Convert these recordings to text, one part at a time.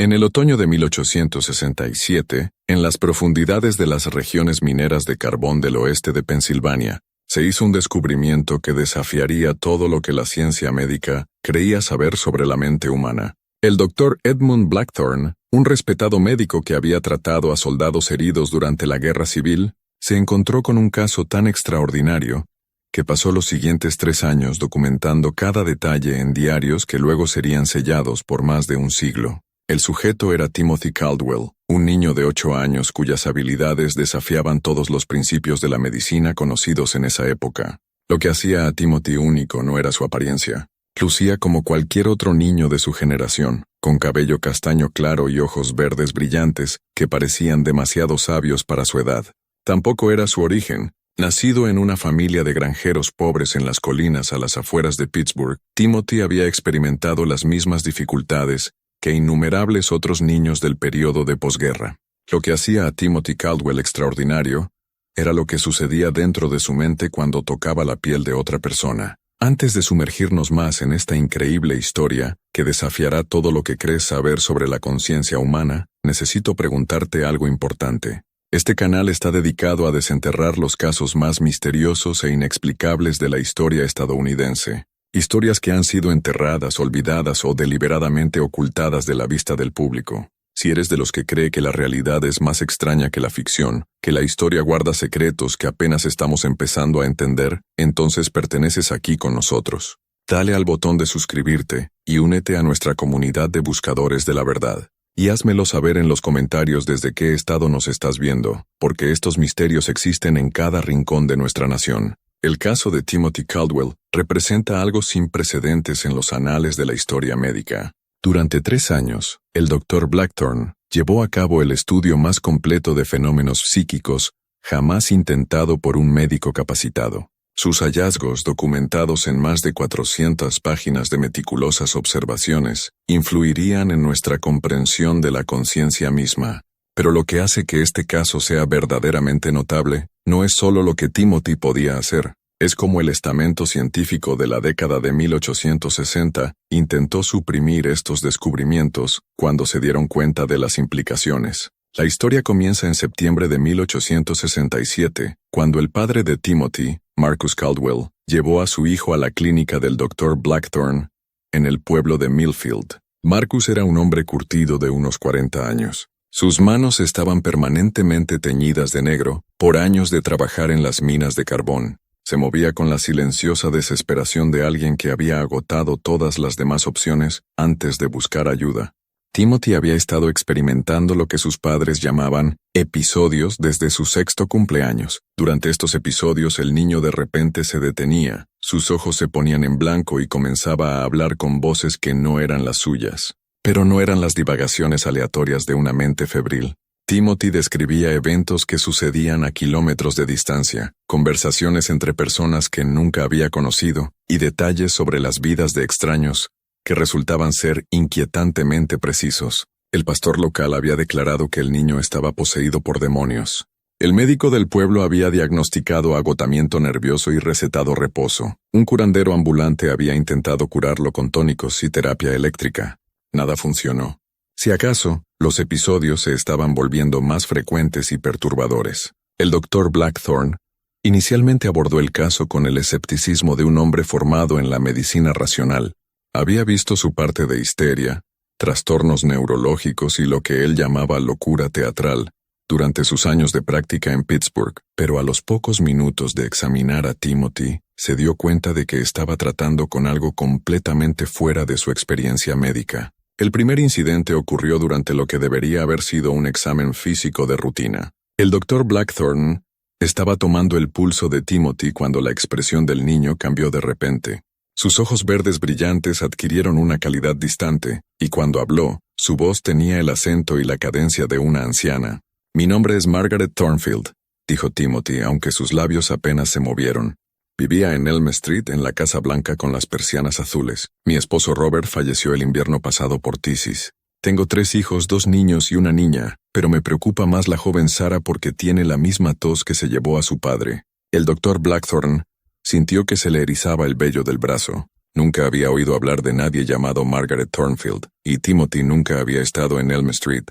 En el otoño de 1867, en las profundidades de las regiones mineras de carbón del oeste de Pensilvania, se hizo un descubrimiento que desafiaría todo lo que la ciencia médica creía saber sobre la mente humana. El doctor Edmund Blackthorne, un respetado médico que había tratado a soldados heridos durante la Guerra Civil, se encontró con un caso tan extraordinario que pasó los siguientes 3 años documentando cada detalle en diarios que luego serían sellados por más de un siglo. El sujeto era Timothy Caldwell, un niño de 8 años cuyas habilidades desafiaban todos los principios de la medicina conocidos en esa época. Lo que hacía a Timothy único no era su apariencia. Lucía como cualquier otro niño de su generación, con cabello castaño claro y ojos verdes brillantes que parecían demasiado sabios para su edad. Tampoco era su origen. Nacido en una familia de granjeros pobres en las colinas a las afueras de Pittsburgh, Timothy había experimentado las mismas dificultades que innumerables otros niños del período de posguerra. Lo que hacía a Timothy Caldwell extraordinario era lo que sucedía dentro de su mente cuando tocaba la piel de otra persona. Antes de sumergirnos más en esta increíble historia, que desafiará todo lo que crees saber sobre la conciencia humana, necesito preguntarte algo importante. Este canal está dedicado a desenterrar los casos más misteriosos e inexplicables de la historia estadounidense. Historias que han sido enterradas, olvidadas o deliberadamente ocultadas de la vista del público. Si eres de los que cree que la realidad es más extraña que la ficción, que la historia guarda secretos que apenas estamos empezando a entender, entonces perteneces aquí con nosotros. Dale al botón de suscribirte y únete a nuestra comunidad de buscadores de la verdad. Y házmelo saber en los comentarios desde qué estado nos estás viendo, porque estos misterios existen en cada rincón de nuestra nación. El caso de Timothy Caldwell representa algo sin precedentes en los anales de la historia médica. Durante 3 años, el Dr. Blackthorne llevó a cabo el estudio más completo de fenómenos psíquicos jamás intentado por un médico capacitado. Sus hallazgos, documentados en más de 400 páginas de meticulosas observaciones, influirían en nuestra comprensión de la conciencia misma. Pero lo que hace que este caso sea verdaderamente notable no es solo lo que Timothy podía hacer, es como el estamento científico de la década de 1860 intentó suprimir estos descubrimientos cuando se dieron cuenta de las implicaciones. La historia comienza en septiembre de 1867, cuando el padre de Timothy, Marcus Caldwell, llevó a su hijo a la clínica del Dr. Blackthorne en el pueblo de Millfield. Marcus era un hombre curtido de unos 40 años. Sus manos estaban permanentemente teñidas de negro por años de trabajar en las minas de carbón. Se movía con la silenciosa desesperación de alguien que había agotado todas las demás opciones antes de buscar ayuda. Timothy había estado experimentando lo que sus padres llamaban episodios desde su 6º cumpleaños. Durante estos episodios el niño de repente se detenía, sus ojos se ponían en blanco y comenzaba a hablar con voces que no eran las suyas. Pero no eran las divagaciones aleatorias de una mente febril. Timothy describía eventos que sucedían a kilómetros de distancia, conversaciones entre personas que nunca había conocido y detalles sobre las vidas de extraños que resultaban ser inquietantemente precisos. El pastor local había declarado que el niño estaba poseído por demonios. El médico del pueblo había diagnosticado agotamiento nervioso y recetado reposo. Un curandero ambulante había intentado curarlo con tónicos y terapia eléctrica. Nada funcionó. Si acaso, los episodios se estaban volviendo más frecuentes y perturbadores. El Dr. Blackthorne inicialmente abordó el caso con el escepticismo de un hombre formado en la medicina racional. Había visto su parte de histeria, trastornos neurológicos y lo que él llamaba locura teatral durante sus años de práctica en Pittsburgh, pero a los pocos minutos de examinar a Timothy, se dio cuenta de que estaba tratando con algo completamente fuera de su experiencia médica. El primer incidente ocurrió durante lo que debería haber sido un examen físico de rutina. El Dr. Blackthorne estaba tomando el pulso de Timothy cuando la expresión del niño cambió de repente. Sus ojos verdes brillantes adquirieron una calidad distante, y cuando habló, su voz tenía el acento y la cadencia de una anciana. «Mi nombre es Margaret Thornfield», dijo Timothy, aunque sus labios apenas se movieron. «Vivía en Elm Street, en la Casa Blanca con las persianas azules. Mi esposo Robert falleció el invierno pasado por tisis. Tengo 3 hijos, 2 niños y una niña, pero me preocupa más la joven Sarah porque tiene la misma tos que se llevó a su padre». El Dr. Blackthorne sintió que se le erizaba el vello del brazo. Nunca había oído hablar de nadie llamado Margaret Thornfield, y Timothy nunca había estado en Elm Street,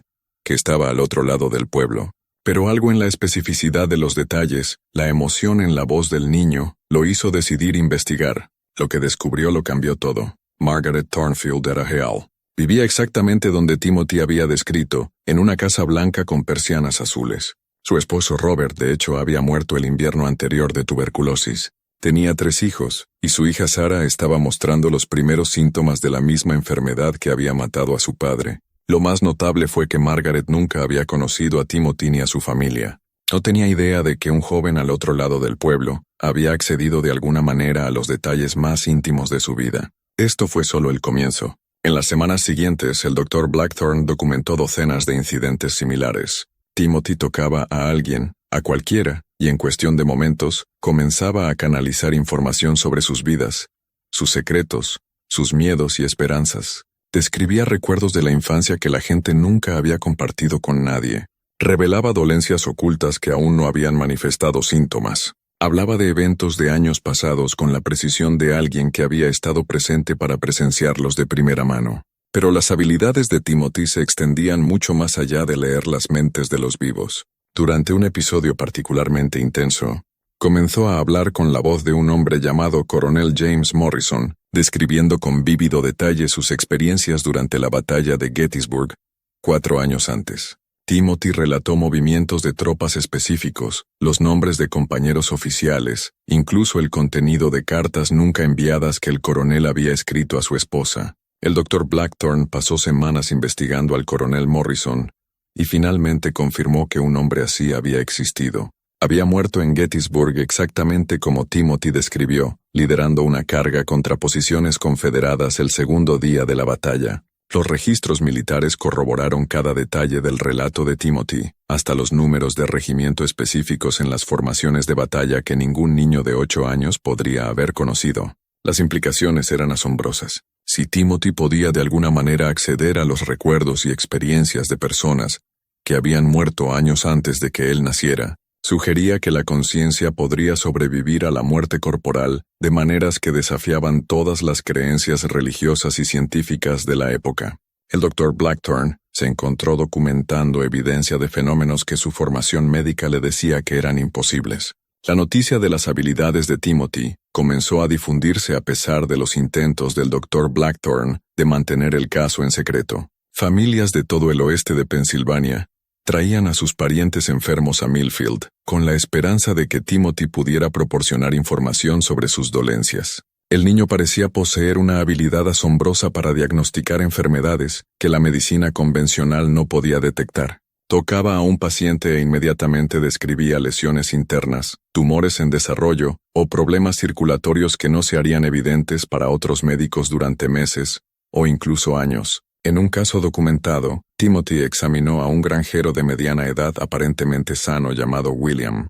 que estaba al otro lado del pueblo. Pero algo en la especificidad de los detalles, la emoción en la voz del niño, lo hizo decidir investigar. Lo que descubrió lo cambió todo. Margaret Thornfield era real. Vivía exactamente donde Timothy había descrito, en una casa blanca con persianas azules. Su esposo Robert, de hecho, había muerto el invierno anterior de tuberculosis. Tenía 3 hijos, y su hija Sarah estaba mostrando los primeros síntomas de la misma enfermedad que había matado a su padre. Lo más notable fue que Margaret nunca había conocido a Timothy ni a su familia. No tenía idea de que un joven al otro lado del pueblo había accedido de alguna manera a los detalles más íntimos de su vida. Esto fue solo el comienzo. En las semanas siguientes, el Dr. Blackthorne documentó docenas de incidentes similares. Timothy tocaba a alguien, a cualquiera, y en cuestión de momentos, comenzaba a canalizar información sobre sus vidas, sus secretos, sus miedos y esperanzas. Describía recuerdos de la infancia que la gente nunca había compartido con nadie. Revelaba dolencias ocultas que aún no habían manifestado síntomas. Hablaba de eventos de años pasados con la precisión de alguien que había estado presente para presenciarlos de primera mano. Pero las habilidades de Timothy se extendían mucho más allá de leer las mentes de los vivos. Durante un episodio particularmente intenso, comenzó a hablar con la voz de un hombre llamado Coronel James Morrison, describiendo con vívido detalle sus experiencias durante la batalla de Gettysburg, 4 años antes. Timothy relató movimientos de tropas específicos, los nombres de compañeros oficiales, incluso el contenido de cartas nunca enviadas que el coronel había escrito a su esposa. El Dr. Blackthorne pasó semanas investigando al coronel Morrison y finalmente confirmó que un hombre así había existido. Había muerto en Gettysburg exactamente como Timothy describió, liderando una carga contra posiciones confederadas el segundo día de la batalla. Los registros militares corroboraron cada detalle del relato de Timothy, hasta los números de regimiento específicos en las formaciones de batalla que ningún niño de 8 años podría haber conocido. Las implicaciones eran asombrosas. Si Timothy podía de alguna manera acceder a los recuerdos y experiencias de personas que habían muerto años antes de que él naciera, sugería que la conciencia podría sobrevivir a la muerte corporal de maneras que desafiaban todas las creencias religiosas y científicas de la época. El Dr. Blackthorne se encontró documentando evidencia de fenómenos que su formación médica le decía que eran imposibles. La noticia de las habilidades de Timothy comenzó a difundirse a pesar de los intentos del Dr. Blackthorne de mantener el caso en secreto. Familias de todo el oeste de Pensilvania traían a sus parientes enfermos a Millfield, con la esperanza de que Timothy pudiera proporcionar información sobre sus dolencias. El niño parecía poseer una habilidad asombrosa para diagnosticar enfermedades que la medicina convencional no podía detectar. Tocaba a un paciente e inmediatamente describía lesiones internas, tumores en desarrollo o problemas circulatorios que no se harían evidentes para otros médicos durante meses o incluso años. En un caso documentado, Timothy examinó a un granjero de mediana edad aparentemente sano llamado William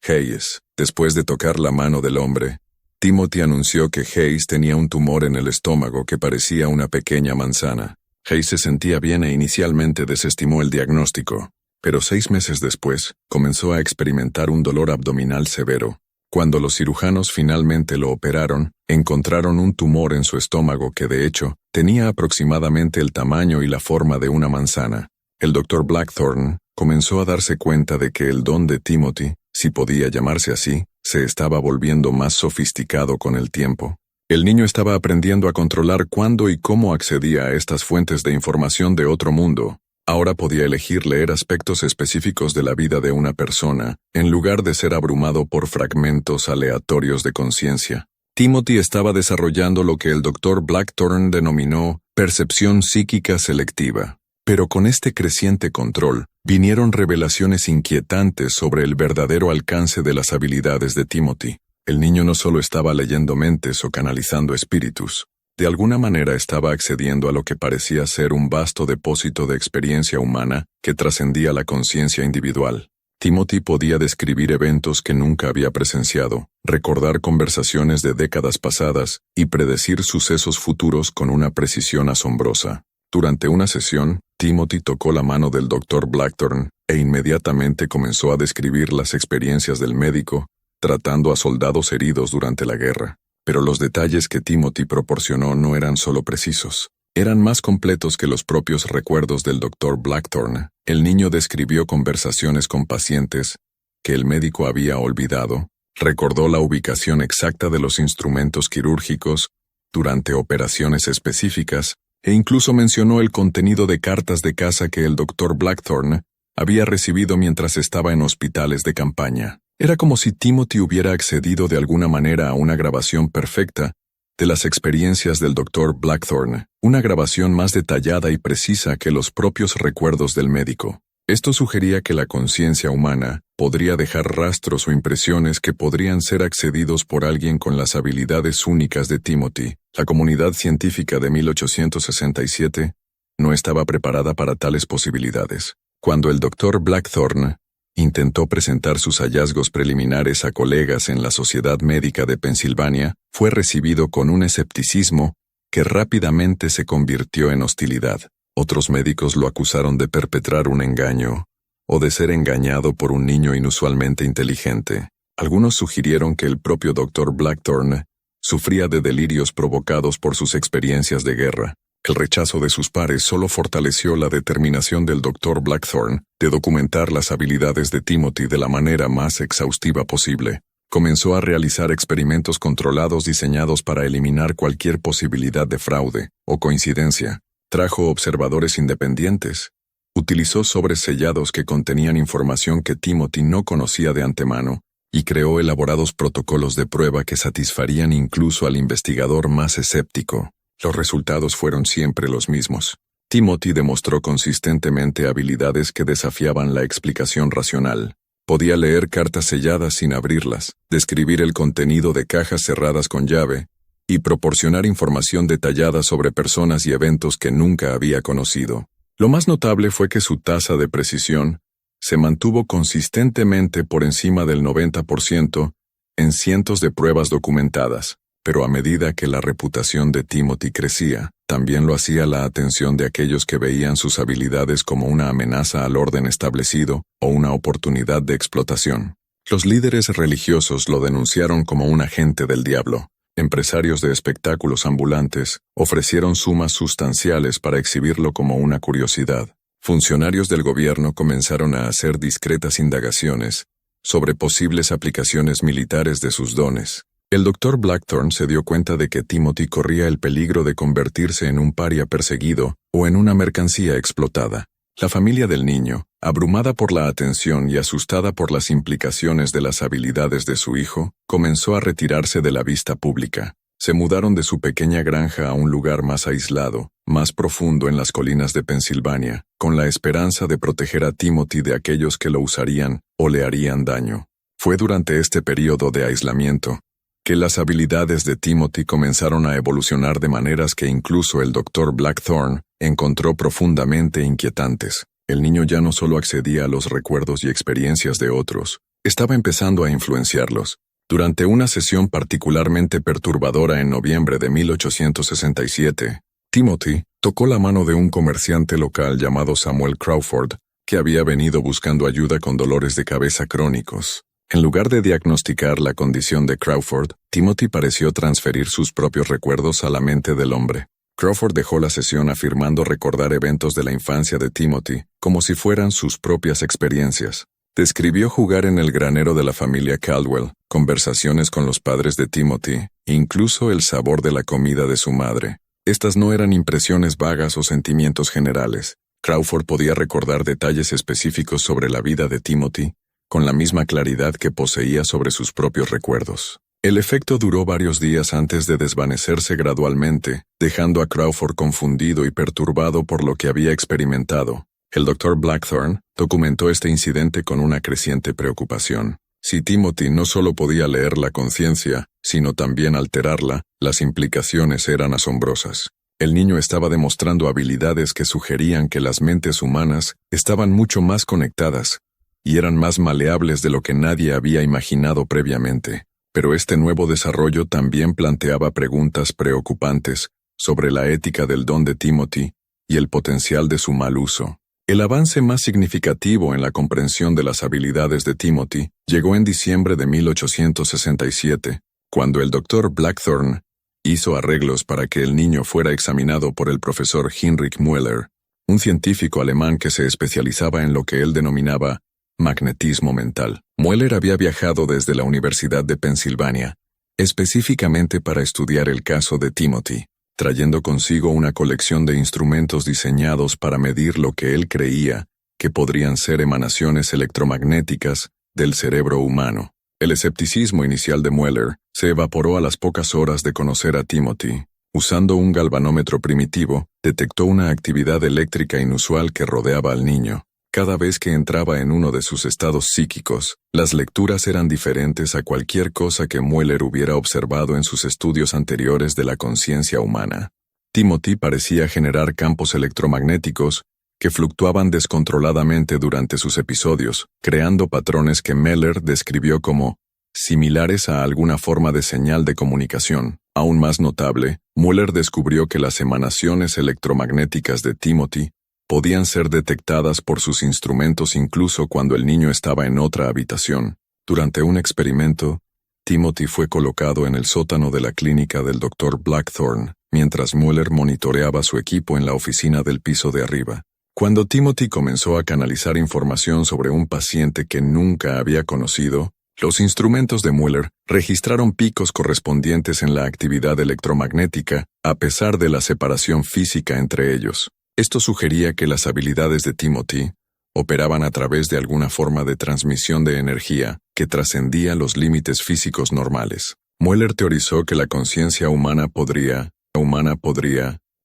Hayes. Después de tocar la mano del hombre, Timothy anunció que Hayes tenía un tumor en el estómago que parecía una pequeña manzana. Hayes se sentía bien e inicialmente desestimó el diagnóstico, pero 6 meses después comenzó a experimentar un dolor abdominal severo. Cuando los cirujanos finalmente lo operaron, encontraron un tumor en su estómago que de hecho tenía aproximadamente el tamaño y la forma de una manzana. El Dr. Blackthorne comenzó a darse cuenta de que el don de Timothy, si podía llamarse así, se estaba volviendo más sofisticado con el tiempo. El niño estaba aprendiendo a controlar cuándo y cómo accedía a estas fuentes de información de otro mundo. Ahora podía elegir leer aspectos específicos de la vida de una persona, en lugar de ser abrumado por fragmentos aleatorios de conciencia. Timothy estaba desarrollando lo que el Dr. Blackthorne denominó percepción psíquica selectiva. Pero con este creciente control, vinieron revelaciones inquietantes sobre el verdadero alcance de las habilidades de Timothy. El niño no solo estaba leyendo mentes o canalizando espíritus. De alguna manera estaba accediendo a lo que parecía ser un vasto depósito de experiencia humana que trascendía la conciencia individual. Timothy podía describir eventos que nunca había presenciado, recordar conversaciones de décadas pasadas y predecir sucesos futuros con una precisión asombrosa. Durante una sesión, Timothy tocó la mano del Dr. Blackthorne e inmediatamente comenzó a describir las experiencias del médico, tratando a soldados heridos durante la guerra. Pero los detalles que Timothy proporcionó no eran solo precisos. Eran más completos que los propios recuerdos del Dr. Blackthorne. El niño describió conversaciones con pacientes que el médico había olvidado, recordó la ubicación exacta de los instrumentos quirúrgicos durante operaciones específicas e incluso mencionó el contenido de cartas de casa que el Dr. Blackthorne había recibido mientras estaba en hospitales de campaña. Era como si Timothy hubiera accedido de alguna manera a una grabación perfecta de las experiencias del Dr. Blackthorne, una grabación más detallada y precisa que los propios recuerdos del médico. Esto sugería que la conciencia humana podría dejar rastros o impresiones que podrían ser accedidos por alguien con las habilidades únicas de Timothy. La comunidad científica de 1867 no estaba preparada para tales posibilidades. Cuando el Dr. Blackthorne intentó presentar sus hallazgos preliminares a colegas en la Sociedad Médica de Pensilvania, fue recibido con un escepticismo que rápidamente se convirtió en hostilidad. Otros médicos lo acusaron de perpetrar un engaño o de ser engañado por un niño inusualmente inteligente. Algunos sugirieron que el propio Dr. Blackthorne sufría de delirios provocados por sus experiencias de guerra. El rechazo de sus pares solo fortaleció la determinación del Dr. Blackthorne de documentar las habilidades de Timothy de la manera más exhaustiva posible. Comenzó a realizar experimentos controlados diseñados para eliminar cualquier posibilidad de fraude o coincidencia. Trajo observadores independientes. Utilizó sobres sellados que contenían información que Timothy no conocía de antemano y creó elaborados protocolos de prueba que satisfarían incluso al investigador más escéptico. Los resultados fueron siempre los mismos. Timothy demostró consistentemente habilidades que desafiaban la explicación racional. Podía leer cartas selladas sin abrirlas, describir el contenido de cajas cerradas con llave y proporcionar información detallada sobre personas y eventos que nunca había conocido. Lo más notable fue que su tasa de precisión se mantuvo consistentemente por encima del 90% en cientos de pruebas documentadas. Pero a medida que la reputación de Timothy crecía, también lo hacía la atención de aquellos que veían sus habilidades como una amenaza al orden establecido o una oportunidad de explotación. Los líderes religiosos lo denunciaron como un agente del diablo. Empresarios de espectáculos ambulantes ofrecieron sumas sustanciales para exhibirlo como una curiosidad. Funcionarios del gobierno comenzaron a hacer discretas indagaciones sobre posibles aplicaciones militares de sus dones. El Dr. Blackthorne se dio cuenta de que Timothy corría el peligro de convertirse en un paria perseguido o en una mercancía explotada. La familia del niño, abrumada por la atención y asustada por las implicaciones de las habilidades de su hijo, comenzó a retirarse de la vista pública. Se mudaron de su pequeña granja a un lugar más aislado, más profundo en las colinas de Pensilvania, con la esperanza de proteger a Timothy de aquellos que lo usarían o le harían daño. Fue durante este periodo de aislamiento que las habilidades de Timothy comenzaron a evolucionar de maneras que incluso el Dr. Blackthorne encontró profundamente inquietantes. El niño ya no solo accedía a los recuerdos y experiencias de otros, estaba empezando a influenciarlos. Durante una sesión particularmente perturbadora en noviembre de 1867, Timothy tocó la mano de un comerciante local llamado Samuel Crawford, que había venido buscando ayuda con dolores de cabeza crónicos. En lugar de diagnosticar la condición de Crawford, Timothy pareció transferir sus propios recuerdos a la mente del hombre. Crawford dejó la sesión afirmando recordar eventos de la infancia de Timothy como si fueran sus propias experiencias. Describió jugar en el granero de la familia Caldwell, conversaciones con los padres de Timothy, incluso el sabor de la comida de su madre. Estas no eran impresiones vagas o sentimientos generales. Crawford podía recordar detalles específicos sobre la vida de Timothy, con la misma claridad que poseía sobre sus propios recuerdos. El efecto duró varios días antes de desvanecerse gradualmente, dejando a Crawford confundido y perturbado por lo que había experimentado. El Dr. Blackthorne documentó este incidente con una creciente preocupación. Si Timothy no solo podía leer la conciencia, sino también alterarla, las implicaciones eran asombrosas. El niño estaba demostrando habilidades que sugerían que las mentes humanas estaban mucho más conectadas y eran más maleables de lo que nadie había imaginado previamente. Pero este nuevo desarrollo también planteaba preguntas preocupantes sobre la ética del don de Timothy y el potencial de su mal uso. El avance más significativo en la comprensión de las habilidades de Timothy llegó en diciembre de 1867, Cuando el Dr. Blackthorne hizo arreglos para que el niño fuera examinado por el profesor Heinrich Müller, un científico alemán que se especializaba en lo que él denominaba magnetismo mental. Müller había viajado desde la Universidad de Pensilvania, específicamente para estudiar el caso de Timothy, trayendo consigo una colección de instrumentos diseñados para medir lo que él creía que podrían ser emanaciones electromagnéticas del cerebro humano. El escepticismo inicial de Müller se evaporó a las pocas horas de conocer a Timothy. Usando un galvanómetro primitivo, detectó una actividad eléctrica inusual que rodeaba al niño. Cada vez que entraba en uno de sus estados psíquicos, las lecturas eran diferentes a cualquier cosa que Müller hubiera observado en sus estudios anteriores de la conciencia humana. Timothy parecía generar campos electromagnéticos que fluctuaban descontroladamente durante sus episodios, creando patrones que Müller describió como similares a alguna forma de señal de comunicación. Aún más notable, Müller descubrió que las emanaciones electromagnéticas de Timothy podían ser detectadas por sus instrumentos incluso cuando el niño estaba en otra habitación. Durante un experimento, Timothy fue colocado en el sótano de la clínica del Dr. Blackthorne, mientras Müller monitoreaba su equipo en la oficina del piso de arriba. Cuando Timothy comenzó a canalizar información sobre un paciente que nunca había conocido, los instrumentos de Müller registraron picos correspondientes en la actividad electromagnética, a pesar de la separación física entre ellos. Esto sugería que las habilidades de Timothy operaban a través de alguna forma de transmisión de energía que trascendía los límites físicos normales. Müller teorizó que la conciencia humana podría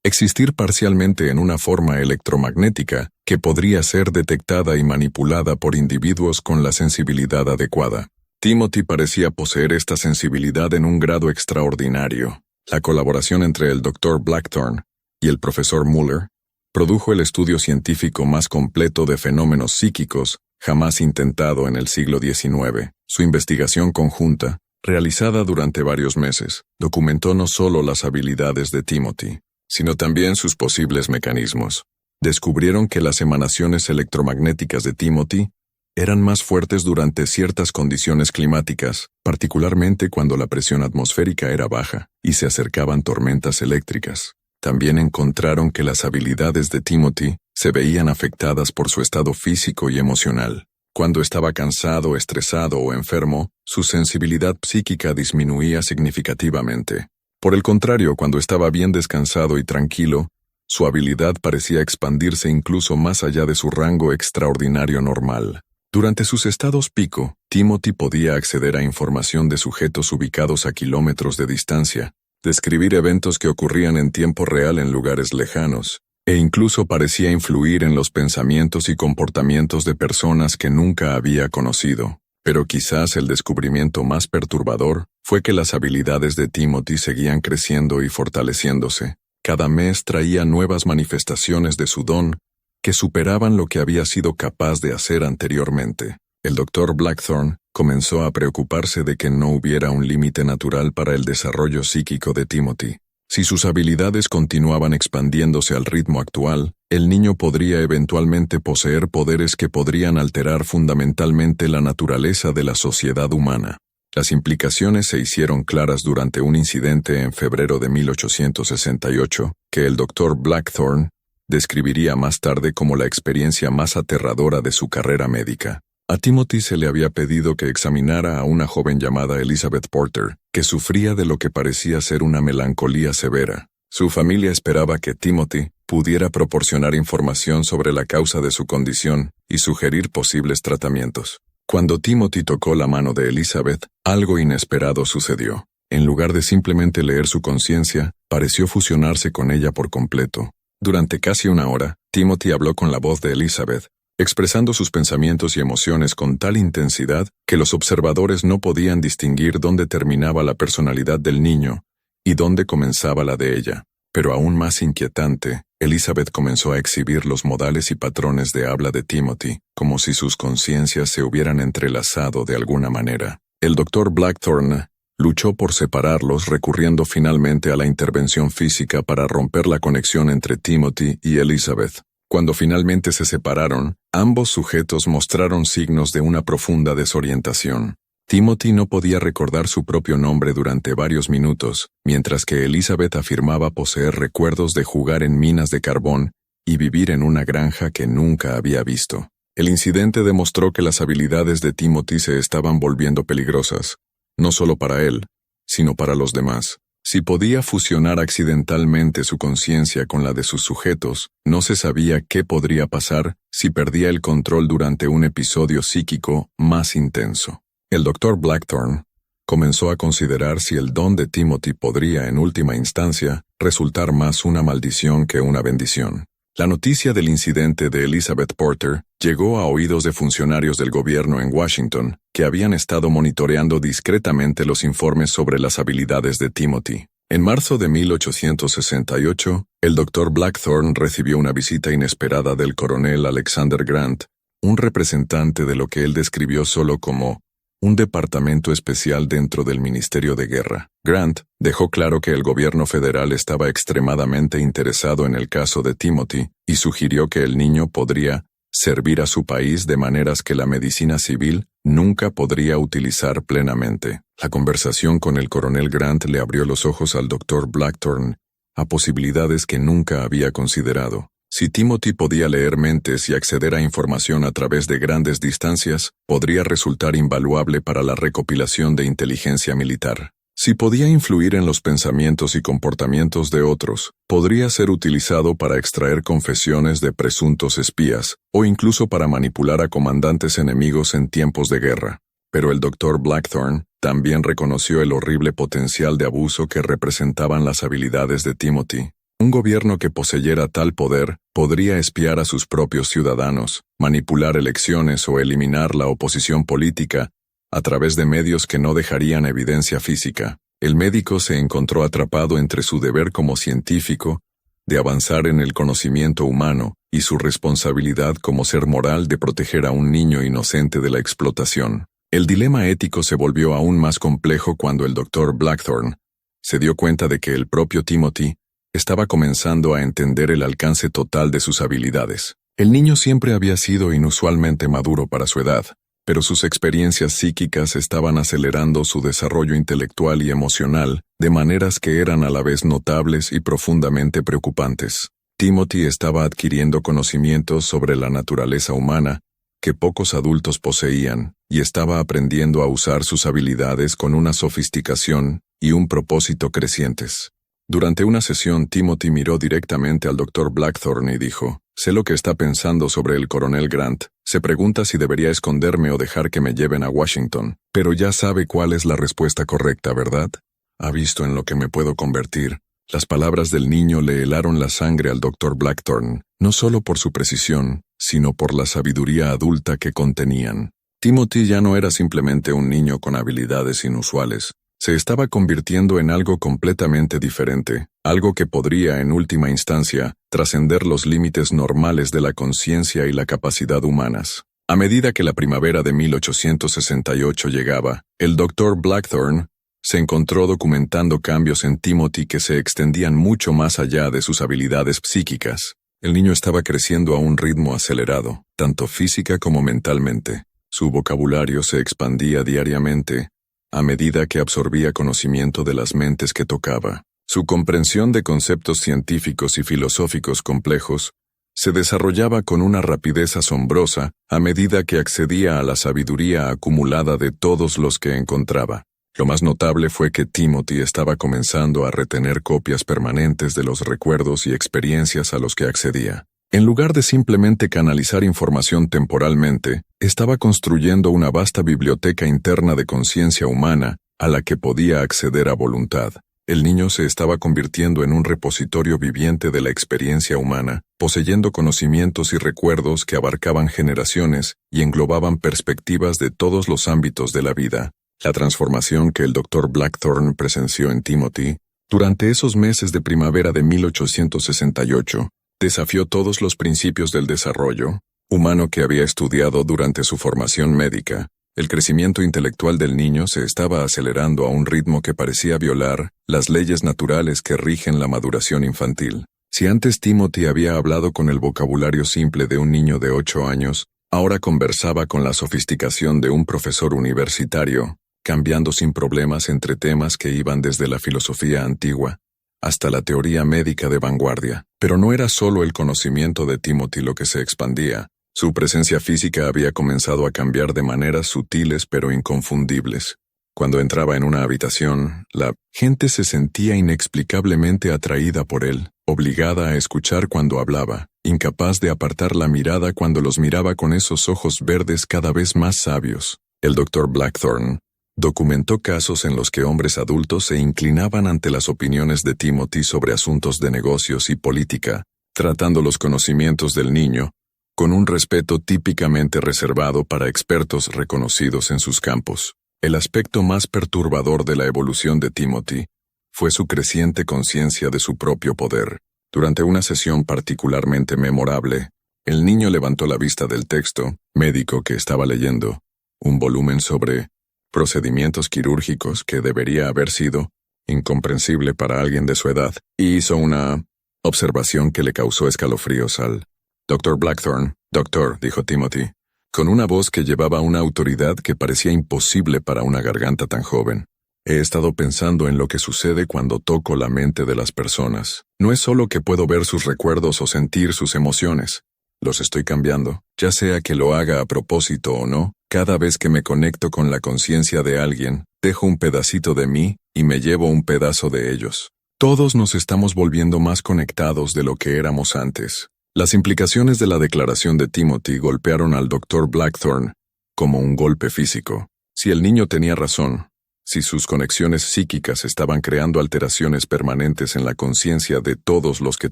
existir parcialmente en una forma electromagnética que podría ser detectada y manipulada por individuos con la sensibilidad adecuada. Timothy parecía poseer esta sensibilidad en un grado extraordinario. La colaboración entre el Dr. Blackthorne y el profesor Müller produjo el estudio científico más completo de fenómenos psíquicos jamás intentado en el siglo XIX. Su investigación conjunta, realizada durante varios meses, documentó no solo las habilidades de Timothy, sino también sus posibles mecanismos. Descubrieron que las emanaciones electromagnéticas de Timothy eran más fuertes durante ciertas condiciones climáticas, particularmente cuando la presión atmosférica era baja y se acercaban tormentas eléctricas. También encontraron que las habilidades de Timothy se veían afectadas por su estado físico y emocional. Cuando estaba cansado, estresado o enfermo, su sensibilidad psíquica disminuía significativamente. Por el contrario, cuando estaba bien descansado y tranquilo, su habilidad parecía expandirse incluso más allá de su rango extraordinario normal. Durante sus estados pico, Timothy podía acceder a información de sujetos ubicados a kilómetros de distancia, describir eventos que ocurrían en tiempo real en lugares lejanos, e incluso parecía influir en los pensamientos y comportamientos de personas que nunca había conocido. Pero quizás el descubrimiento más perturbador fue que las habilidades de Timothy seguían creciendo y fortaleciéndose. Cada mes traía nuevas manifestaciones de su don que superaban lo que había sido capaz de hacer anteriormente. El Dr. Blackthorne comenzó a preocuparse de que no hubiera un límite natural para el desarrollo psíquico de Timothy. Si sus habilidades continuaban expandiéndose al ritmo actual, el niño podría eventualmente poseer poderes que podrían alterar fundamentalmente la naturaleza de la sociedad humana. Las implicaciones se hicieron claras durante un incidente en febrero de 1868, que el Dr. Blackthorne describiría más tarde como la experiencia más aterradora de su carrera médica. A Timothy se le había pedido que examinara a una joven llamada Elizabeth Porter, que sufría de lo que parecía ser una melancolía severa. Su familia esperaba que Timothy pudiera proporcionar información sobre la causa de su condición y sugerir posibles tratamientos. Cuando Timothy tocó la mano de Elizabeth, algo inesperado sucedió. En lugar de simplemente leer su conciencia, pareció fusionarse con ella por completo. Durante casi una hora, Timothy habló con la voz de Elizabeth, expresando sus pensamientos y emociones con tal intensidad que los observadores no podían distinguir dónde terminaba la personalidad del niño y dónde comenzaba la de ella. Pero aún más inquietante, Elizabeth comenzó a exhibir los modales y patrones de habla de Timothy, como si sus conciencias se hubieran entrelazado de alguna manera. El Dr. Blackthorne luchó por separarlos, recurriendo finalmente a la intervención física para romper la conexión entre Timothy y Elizabeth. Cuando finalmente se separaron, ambos sujetos mostraron signos de una profunda desorientación. Timothy no podía recordar su propio nombre durante varios minutos, mientras que Elizabeth afirmaba poseer recuerdos de jugar en minas de carbón y vivir en una granja que nunca había visto. El incidente demostró que las habilidades de Timothy se estaban volviendo peligrosas, no solo para él, sino para los demás. Si podía fusionar accidentalmente su conciencia con la de sus sujetos, no se sabía qué podría pasar si perdía el control durante un episodio psíquico más intenso. El Dr. Blackthorne comenzó a considerar si el don de Timothy podría, en última instancia, resultar más una maldición que una bendición. La noticia del incidente de Elizabeth Porter llegó a oídos de funcionarios del gobierno en Washington, que habían estado monitoreando discretamente los informes sobre las habilidades de Timothy. En marzo de 1868, el Dr. Blackthorne recibió una visita inesperada del coronel Alexander Grant, un representante de lo que él describió solo como un departamento especial dentro del Ministerio de Guerra. Grant dejó claro que el gobierno federal estaba extremadamente interesado en el caso de Timothy y sugirió que el niño podría servir a su país de maneras que la medicina civil nunca podría utilizar plenamente. La conversación con el coronel Grant le abrió los ojos al Dr. Blackthorne a posibilidades que nunca había considerado. Si Timothy podía leer mentes y acceder a información a través de grandes distancias, podría resultar invaluable para la recopilación de inteligencia militar. Si podía influir en los pensamientos y comportamientos de otros, podría ser utilizado para extraer confesiones de presuntos espías, o incluso para manipular a comandantes enemigos en tiempos de guerra. Pero el Dr. Blackthorne también reconoció el horrible potencial de abuso que representaban las habilidades de Timothy. Un gobierno que poseyera tal poder podría espiar a sus propios ciudadanos, manipular elecciones o eliminar la oposición política a través de medios que no dejarían evidencia física. El médico se encontró atrapado entre su deber como científico de avanzar en el conocimiento humano y su responsabilidad como ser moral de proteger a un niño inocente de la explotación. El dilema ético se volvió aún más complejo cuando el Dr. Blackthorne se dio cuenta de que el propio Timothy estaba comenzando a entender el alcance total de sus habilidades. El niño siempre había sido inusualmente maduro para su edad, pero sus experiencias psíquicas estaban acelerando su desarrollo intelectual y emocional de maneras que eran a la vez notables y profundamente preocupantes. Timothy estaba adquiriendo conocimientos sobre la naturaleza humana que pocos adultos poseían, y estaba aprendiendo a usar sus habilidades con una sofisticación y un propósito crecientes. Durante una sesión, Timothy miró directamente al Dr. Blackthorne y dijo: «Sé lo que está pensando sobre el coronel Grant. Se pregunta si debería esconderme o dejar que me lleven a Washington. Pero ya sabe cuál es la respuesta correcta, ¿verdad? Ha visto en lo que me puedo convertir». Las palabras del niño le helaron la sangre al Dr. Blackthorne, no solo por su precisión, sino por la sabiduría adulta que contenían. Timothy ya no era simplemente un niño con habilidades inusuales. Se estaba convirtiendo en algo completamente diferente, algo que podría, en última instancia, trascender los límites normales de la conciencia y la capacidad humanas. A medida que la primavera de 1868 llegaba, el Dr. Blackthorne se encontró documentando cambios en Timothy que se extendían mucho más allá de sus habilidades psíquicas. El niño estaba creciendo a un ritmo acelerado, tanto física como mentalmente. Su vocabulario se expandía diariamente, a medida que absorbía conocimiento de las mentes que tocaba. Su comprensión de conceptos científicos y filosóficos complejos se desarrollaba con una rapidez asombrosa a medida que accedía a la sabiduría acumulada de todos los que encontraba. Lo más notable fue que Timothy estaba comenzando a retener copias permanentes de los recuerdos y experiencias a los que accedía. En lugar de simplemente canalizar información temporalmente, estaba construyendo una vasta biblioteca interna de conciencia humana a la que podía acceder a voluntad. El niño se estaba convirtiendo en un repositorio viviente de la experiencia humana, poseyendo conocimientos y recuerdos que abarcaban generaciones y englobaban perspectivas de todos los ámbitos de la vida. La transformación que el Dr. Blackthorne presenció en Timothy durante esos meses de primavera de 1868 desafió todos los principios del desarrollo humano que había estudiado durante su formación médica. El crecimiento intelectual del niño se estaba acelerando a un ritmo que parecía violar las leyes naturales que rigen la maduración infantil. Si antes Timothy había hablado con el vocabulario simple de un niño de 8 años, Ahora conversaba con la sofisticación de un profesor universitario, cambiando sin problemas entre temas que iban desde la filosofía antigua hasta la teoría médica de vanguardia. Pero no era solo el conocimiento de Timothy lo que se expandía. Su presencia física había comenzado a cambiar de maneras sutiles pero inconfundibles. Cuando entraba en una habitación, la gente se sentía inexplicablemente atraída por él, obligada a escuchar cuando hablaba, incapaz de apartar la mirada cuando los miraba con esos ojos verdes cada vez más sabios. El Dr. Blackthorne documentó casos en los que hombres adultos se inclinaban ante las opiniones de Timothy sobre asuntos de negocios y política, tratando los conocimientos del niño con un respeto típicamente reservado para expertos reconocidos en sus campos. El aspecto más perturbador de la evolución de Timothy fue su creciente conciencia de su propio poder. Durante una sesión particularmente memorable, el niño levantó la vista del texto médico que estaba leyendo, un volumen sobre procedimientos quirúrgicos que debería haber sido incomprensible para alguien de su edad, y hizo una observación que le causó escalofríos al Dr. Blackthorne. «Doctor», dijo Timothy, con una voz que llevaba una autoridad que parecía imposible para una garganta tan joven. «He estado pensando en lo que sucede cuando toco la mente de las personas. No es solo que puedo ver sus recuerdos o sentir sus emociones. Los estoy cambiando, ya sea que lo haga a propósito o no. Cada vez que me conecto con la conciencia de alguien, dejo un pedacito de mí y me llevo un pedazo de ellos. Todos nos estamos volviendo más conectados de lo que éramos antes». Las implicaciones de la declaración de Timothy golpearon al Dr. Blackthorne como un golpe físico. Si el niño tenía razón, si sus conexiones psíquicas estaban creando alteraciones permanentes en la conciencia de todos los que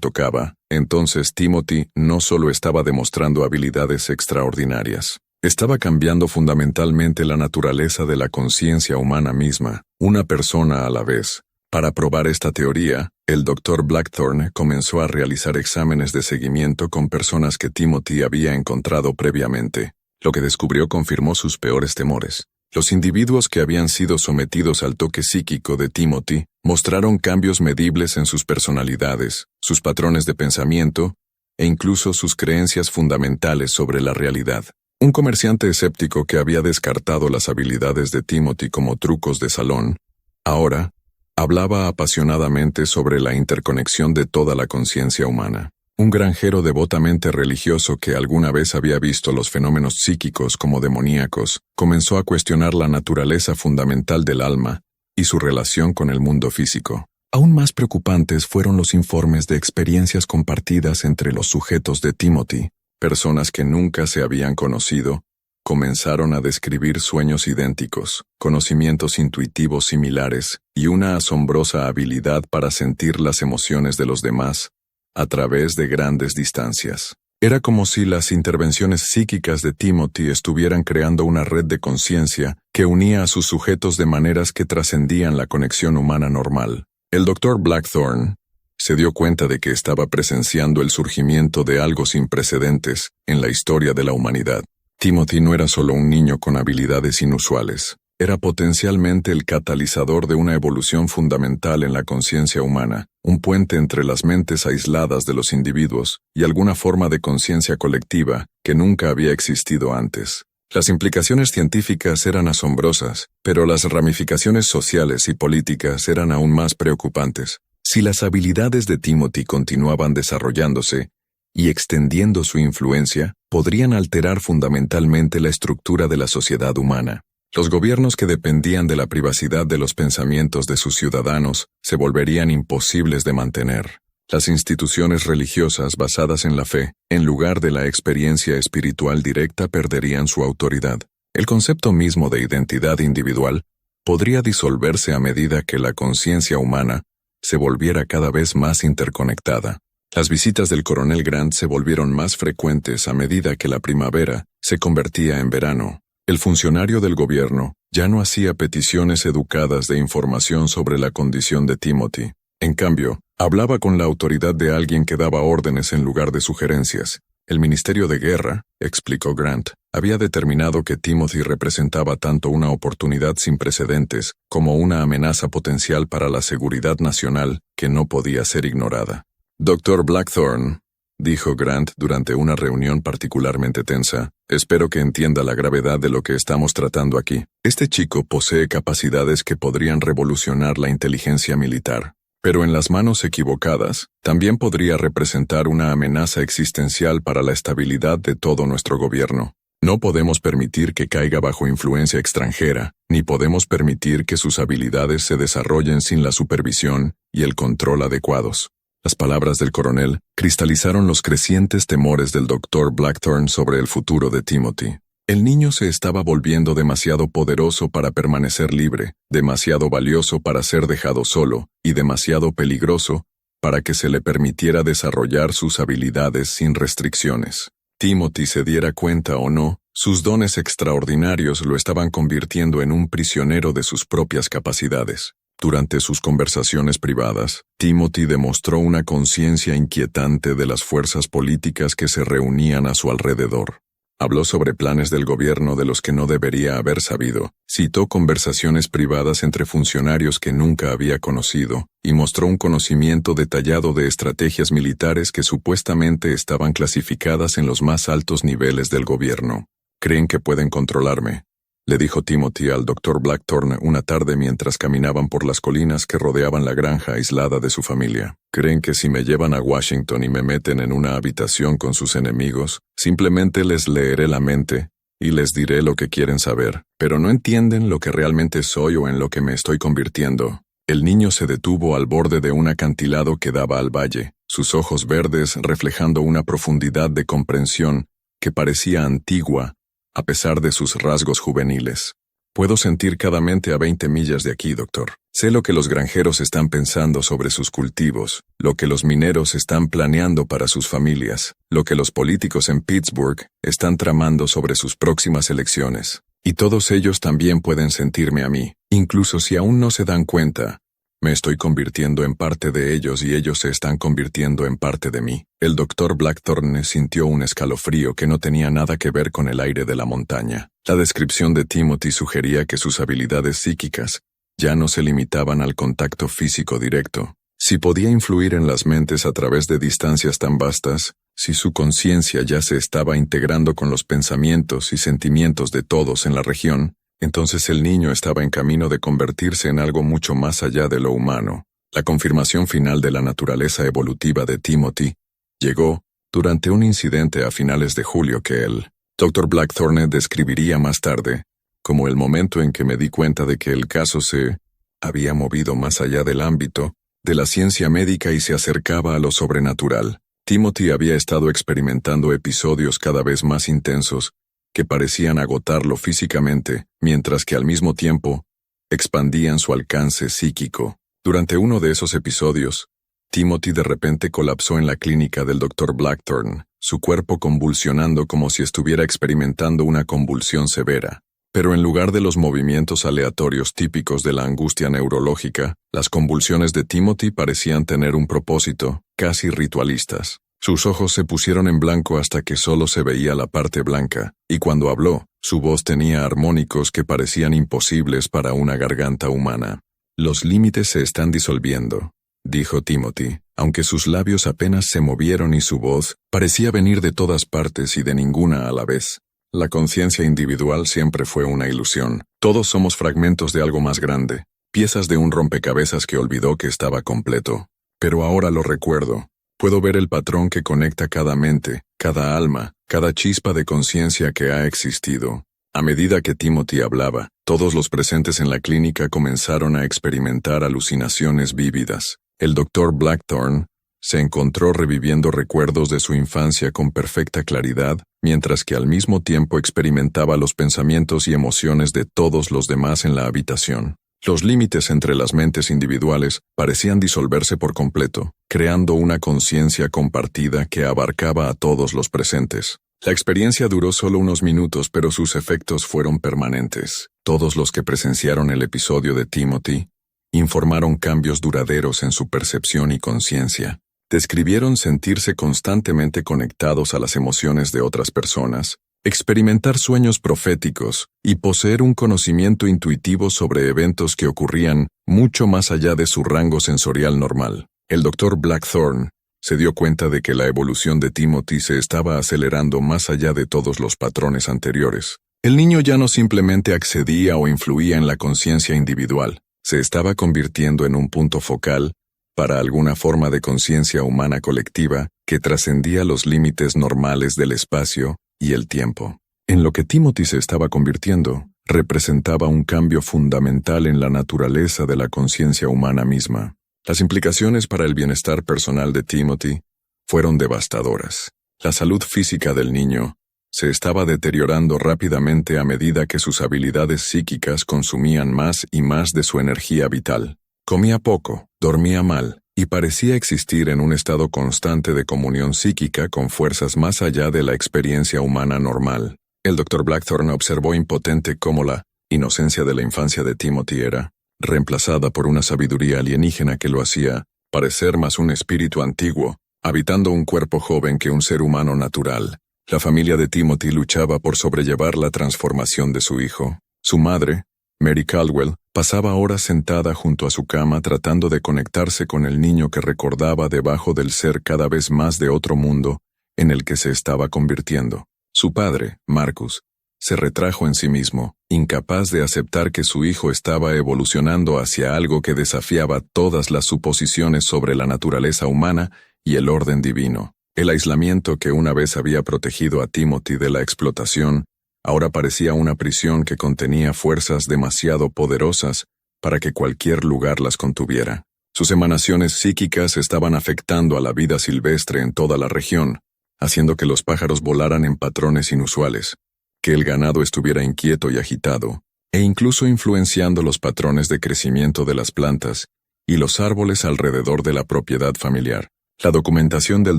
tocaba, entonces Timothy no solo estaba demostrando habilidades extraordinarias, estaba cambiando fundamentalmente la naturaleza de la conciencia humana misma, una persona a la vez. Para probar esta teoría, el Dr. Blackthorne comenzó a realizar exámenes de seguimiento con personas que Timothy había encontrado previamente. Lo que descubrió confirmó sus peores temores. Los individuos que habían sido sometidos al toque psíquico de Timothy mostraron cambios medibles en sus personalidades, sus patrones de pensamiento e incluso sus creencias fundamentales sobre la realidad. Un comerciante escéptico que había descartado las habilidades de Timothy como trucos de salón, ahora hablaba apasionadamente sobre la interconexión de toda la conciencia humana. Un granjero devotamente religioso que alguna vez había visto los fenómenos psíquicos como demoníacos, comenzó a cuestionar la naturaleza fundamental del alma y su relación con el mundo físico. Aún más preocupantes fueron los informes de experiencias compartidas entre los sujetos de Timothy. Personas que nunca se habían conocido comenzaron a describir sueños idénticos, conocimientos intuitivos similares y una asombrosa habilidad para sentir las emociones de los demás a través de grandes distancias. Era como si las intervenciones psíquicas de Timothy estuvieran creando una red de conciencia que unía a sus sujetos de maneras que trascendían la conexión humana normal. El Dr. Blackthorne se dio cuenta de que estaba presenciando el surgimiento de algo sin precedentes en la historia de la humanidad. Timothy no era solo un niño con habilidades inusuales, era potencialmente el catalizador de una evolución fundamental en la conciencia humana, un puente entre las mentes aisladas de los individuos y alguna forma de conciencia colectiva que nunca había existido antes. Las implicaciones científicas eran asombrosas, pero las ramificaciones sociales y políticas eran aún más preocupantes. Si las habilidades de Timothy continuaban desarrollándose y extendiendo su influencia, podrían alterar fundamentalmente la estructura de la sociedad humana. Los gobiernos que dependían de la privacidad de los pensamientos de sus ciudadanos se volverían imposibles de mantener. Las instituciones religiosas basadas en la fe, en lugar de la experiencia espiritual directa, perderían su autoridad. El concepto mismo de identidad individual podría disolverse a medida que la conciencia humana se volviera cada vez más interconectada. Las visitas del coronel Grant se volvieron más frecuentes a medida que la primavera se convertía en verano. El funcionario del gobierno ya no hacía peticiones educadas de información sobre la condición de Timothy. En cambio, hablaba con la autoridad de alguien que daba órdenes en lugar de sugerencias. El Ministerio de Guerra, explicó Grant, había determinado que Timothy representaba tanto una oportunidad sin precedentes como una amenaza potencial para la seguridad nacional que no podía ser ignorada. Dr. Blackthorne dijo Grant durante una reunión particularmente tensa. Espero que entienda la gravedad de lo que estamos tratando aquí. Este chico posee capacidades que podrían revolucionar la inteligencia militar. Pero en las manos equivocadas, también podría representar una amenaza existencial para la estabilidad de todo nuestro gobierno. No podemos permitir que caiga bajo influencia extranjera, ni podemos permitir que sus habilidades se desarrollen sin la supervisión y el control adecuados. Las palabras del coronel cristalizaron los crecientes temores del Dr. Blackthorne sobre el futuro de Timothy. El niño se estaba volviendo demasiado poderoso para permanecer libre, demasiado valioso para ser dejado solo, y demasiado peligroso para que se le permitiera desarrollar sus habilidades sin restricciones. Timothy se diera cuenta o no, sus dones extraordinarios lo estaban convirtiendo en un prisionero de sus propias capacidades. Durante sus conversaciones privadas, Timothy demostró una conciencia inquietante de las fuerzas políticas que se reunían a su alrededor. Habló sobre planes del gobierno de los que no debería haber sabido, citó conversaciones privadas entre funcionarios que nunca había conocido, y mostró un conocimiento detallado de estrategias militares que supuestamente estaban clasificadas en los más altos niveles del gobierno. «Creen que pueden controlarme», le dijo Timothy al Dr. Blackthorne una tarde mientras caminaban por las colinas que rodeaban la granja aislada de su familia. «Creen que si me llevan a Washington y me meten en una habitación con sus enemigos, simplemente les leeré la mente y les diré lo que quieren saber, pero no entienden lo que realmente soy o en lo que me estoy convirtiendo». El niño se detuvo al borde de un acantilado que daba al valle, sus ojos verdes reflejando una profundidad de comprensión que parecía antigua a pesar de sus rasgos juveniles. «Puedo sentir cada mente a 20 millas de aquí, doctor. Sé lo que los granjeros están pensando sobre sus cultivos, lo que los mineros están planeando para sus familias, lo que los políticos en Pittsburgh están tramando sobre sus próximas elecciones. Y todos ellos también pueden sentirme a mí, incluso si aún no se dan cuenta. Me estoy convirtiendo en parte de ellos y ellos se están convirtiendo en parte de mí». El Dr. Blackthorne sintió un escalofrío que no tenía nada que ver con el aire de la montaña. La descripción de Timothy sugería que sus habilidades psíquicas ya no se limitaban al contacto físico directo. Si podía influir en las mentes a través de distancias tan vastas, si su conciencia ya se estaba integrando con los pensamientos y sentimientos de todos en la región, entonces el niño estaba en camino de convertirse en algo mucho más allá de lo humano. La confirmación final de la naturaleza evolutiva de Timothy llegó durante un incidente a finales de julio que el Dr. Blackthorne describiría más tarde como el momento en que me di cuenta de que el caso se había movido más allá del ámbito de la ciencia médica y se acercaba a lo sobrenatural. Timothy había estado experimentando episodios cada vez más intensos que parecían agotarlo físicamente, mientras que al mismo tiempo expandían su alcance psíquico. Durante uno de esos episodios, Timothy de repente colapsó en la clínica del Dr. Blackthorne, su cuerpo convulsionando como si estuviera experimentando una convulsión severa. Pero en lugar de los movimientos aleatorios típicos de la angustia neurológica, las convulsiones de Timothy parecían tener un propósito, casi ritualistas. Sus ojos se pusieron en blanco hasta que solo se veía la parte blanca, y cuando habló, su voz tenía armónicos que parecían imposibles para una garganta humana. «Los límites se están disolviendo», dijo Timothy, aunque sus labios apenas se movieron y su voz parecía venir de todas partes y de ninguna a la vez. «La conciencia individual siempre fue una ilusión. Todos somos fragmentos de algo más grande, piezas de un rompecabezas que olvidó que estaba completo. Pero ahora lo recuerdo. Puedo ver el patrón que conecta cada mente, cada alma, cada chispa de conciencia que ha existido». A medida que Timothy hablaba, todos los presentes en la clínica comenzaron a experimentar alucinaciones vívidas. El Dr. Blackthorne se encontró reviviendo recuerdos de su infancia con perfecta claridad, mientras que al mismo tiempo experimentaba los pensamientos y emociones de todos los demás en la habitación. Los límites entre las mentes individuales parecían disolverse por completo, creando una conciencia compartida que abarcaba a todos los presentes. La experiencia duró solo unos minutos, pero sus efectos fueron permanentes. Todos los que presenciaron el episodio de Timothy informaron cambios duraderos en su percepción y conciencia. Describieron sentirse constantemente conectados a las emociones de otras personas, experimentar sueños proféticos y poseer un conocimiento intuitivo sobre eventos que ocurrían mucho más allá de su rango sensorial normal. El Dr. Blackthorne se dio cuenta de que la evolución de Timothy se estaba acelerando más allá de todos los patrones anteriores. El niño ya no simplemente accedía o influía en la conciencia individual, se estaba convirtiendo en un punto focal para alguna forma de conciencia humana colectiva que trascendía los límites normales del espacio y el tiempo. En lo que Timothy se estaba convirtiendo, representaba un cambio fundamental en la naturaleza de la conciencia humana misma. Las implicaciones para el bienestar personal de Timothy fueron devastadoras. La salud física del niño se estaba deteriorando rápidamente a medida que sus habilidades psíquicas consumían más y más de su energía vital. Comía poco, dormía mal, y parecía existir en un estado constante de comunión psíquica con fuerzas más allá de la experiencia humana normal. El Dr. Blackthorne observó impotente cómo la inocencia de la infancia de Timothy era reemplazada por una sabiduría alienígena que lo hacía parecer más un espíritu antiguo, habitando un cuerpo joven que un ser humano natural. La familia de Timothy luchaba por sobrellevar la transformación de su hijo. Su madre, Mary Caldwell, pasaba horas sentada junto a su cama tratando de conectarse con el niño que recordaba debajo del ser cada vez más de otro mundo en el que se estaba convirtiendo. Su padre, Marcus, se retrajo en sí mismo, incapaz de aceptar que su hijo estaba evolucionando hacia algo que desafiaba todas las suposiciones sobre la naturaleza humana y el orden divino. El aislamiento que una vez había protegido a Timothy de la explotación, ahora parecía una prisión que contenía fuerzas demasiado poderosas para que cualquier lugar las contuviera. Sus emanaciones psíquicas estaban afectando a la vida silvestre en toda la región, haciendo que los pájaros volaran en patrones inusuales, que el ganado estuviera inquieto y agitado, e incluso influenciando los patrones de crecimiento de las plantas y los árboles alrededor de la propiedad familiar. La documentación del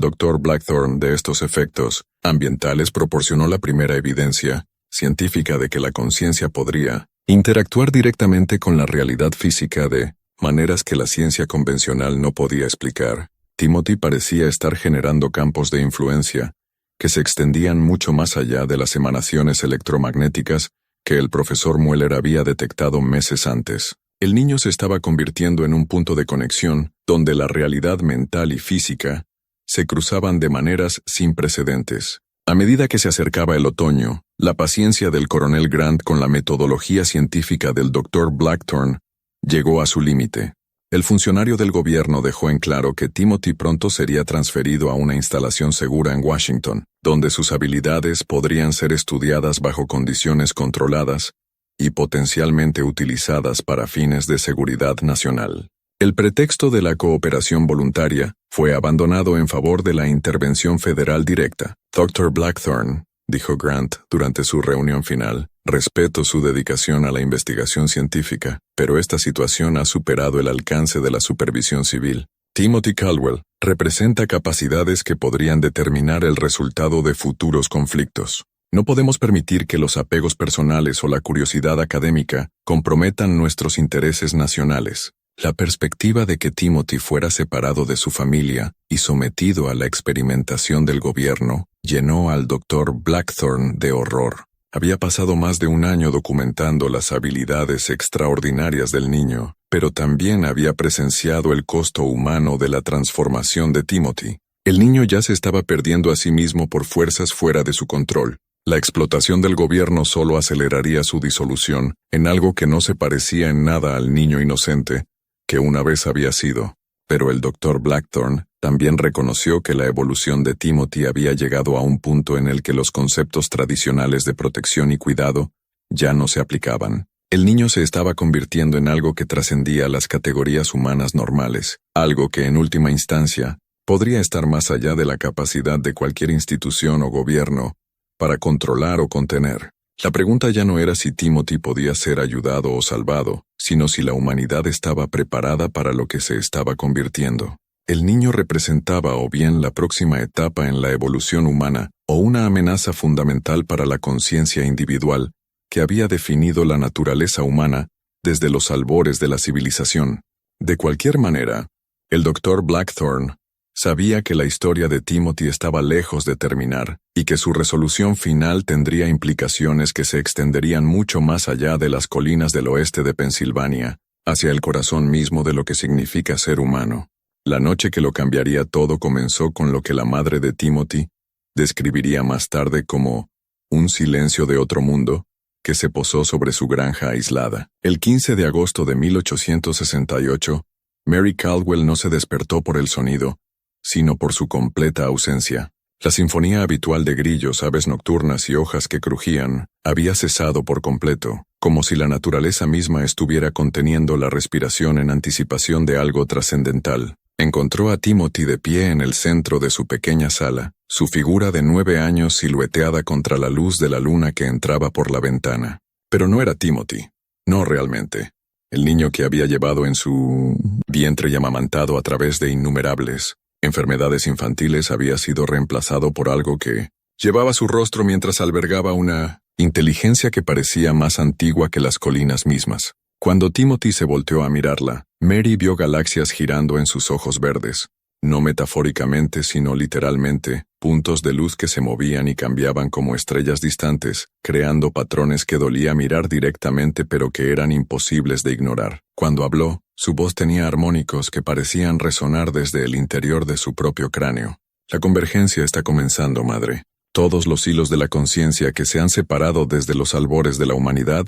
Dr. Blackthorne de estos efectos ambientales proporcionó la primera evidencia científica de que la conciencia podría interactuar directamente con la realidad física de maneras que la ciencia convencional no podía explicar. Timothy parecía estar generando campos de influencia que se extendían mucho más allá de las emanaciones electromagnéticas que el profesor Mueller había detectado meses antes. El niño se estaba convirtiendo en un punto de conexión donde la realidad mental y física se cruzaban de maneras sin precedentes. A medida que se acercaba el otoño, la paciencia del coronel Grant con la metodología científica del Dr. Blackthorne llegó a su límite. El funcionario del gobierno dejó en claro que Timothy pronto sería transferido a una instalación segura en Washington, donde sus habilidades podrían ser estudiadas bajo condiciones controladas y potencialmente utilizadas para fines de seguridad nacional. El pretexto de la cooperación voluntaria fue abandonado en favor de la intervención federal directa. Dr. Blackthorne, dijo Grant durante su reunión final, respeto su dedicación a la investigación científica, pero esta situación ha superado el alcance de la supervisión civil. Timothy Caldwell representa capacidades que podrían determinar el resultado de futuros conflictos. No podemos permitir que los apegos personales o la curiosidad académica comprometan nuestros intereses nacionales. La perspectiva de que Timothy fuera separado de su familia y sometido a la experimentación del gobierno llenó al Dr. Blackthorne de horror. Había pasado más de un año documentando las habilidades extraordinarias del niño, pero también había presenciado el costo humano de la transformación de Timothy. El niño ya se estaba perdiendo a sí mismo por fuerzas fuera de su control. La explotación del gobierno solo aceleraría su disolución en algo que no se parecía en nada al niño inocente que una vez había sido. Pero el Dr. Blackthorne también reconoció que la evolución de Timothy había llegado a un punto en el que los conceptos tradicionales de protección y cuidado ya no se aplicaban. El niño se estaba convirtiendo en algo que trascendía las categorías humanas normales, algo que en última instancia podría estar más allá de la capacidad de cualquier institución o gobierno para controlar o contener. La pregunta ya no era si Timothy podía ser ayudado o salvado, sino si la humanidad estaba preparada para lo que se estaba convirtiendo. El niño representaba o bien la próxima etapa en la evolución humana, o una amenaza fundamental para la conciencia individual, que había definido la naturaleza humana desde los albores de la civilización. De cualquier manera, el Dr. Blackthorne sabía que la historia de Timothy estaba lejos de terminar y que su resolución final tendría implicaciones que se extenderían mucho más allá de las colinas del oeste de Pensilvania, hacia el corazón mismo de lo que significa ser humano. La noche que lo cambiaría todo comenzó con lo que la madre de Timothy describiría más tarde como un silencio de otro mundo que se posó sobre su granja aislada. El 15 de agosto de 1868, Mary Caldwell no se despertó por el sonido, sino por su completa ausencia. La sinfonía habitual de grillos, aves nocturnas y hojas que crujían había cesado por completo, como si la naturaleza misma estuviera conteniendo la respiración en anticipación de algo trascendental. Encontró a Timothy de pie en el centro de su pequeña sala, su figura de 9 años silueteada contra la luz de la luna que entraba por la ventana. Pero no era Timothy. No realmente. El niño que había llevado en su vientre y amamantado a través de innumerables enfermedades infantiles había sido reemplazado por algo que llevaba su rostro mientras albergaba una inteligencia que parecía más antigua que las colinas mismas. Cuando Timothy se volteó a mirarla, Mary vio galaxias girando en sus ojos verdes, no metafóricamente sino literalmente, puntos de luz que se movían y cambiaban como estrellas distantes, creando patrones que dolía mirar directamente pero que eran imposibles de ignorar. Cuando habló, su voz tenía armónicos que parecían resonar desde el interior de su propio cráneo. La convergencia está comenzando, madre. Todos los hilos de la conciencia que se han separado desde los albores de la humanidad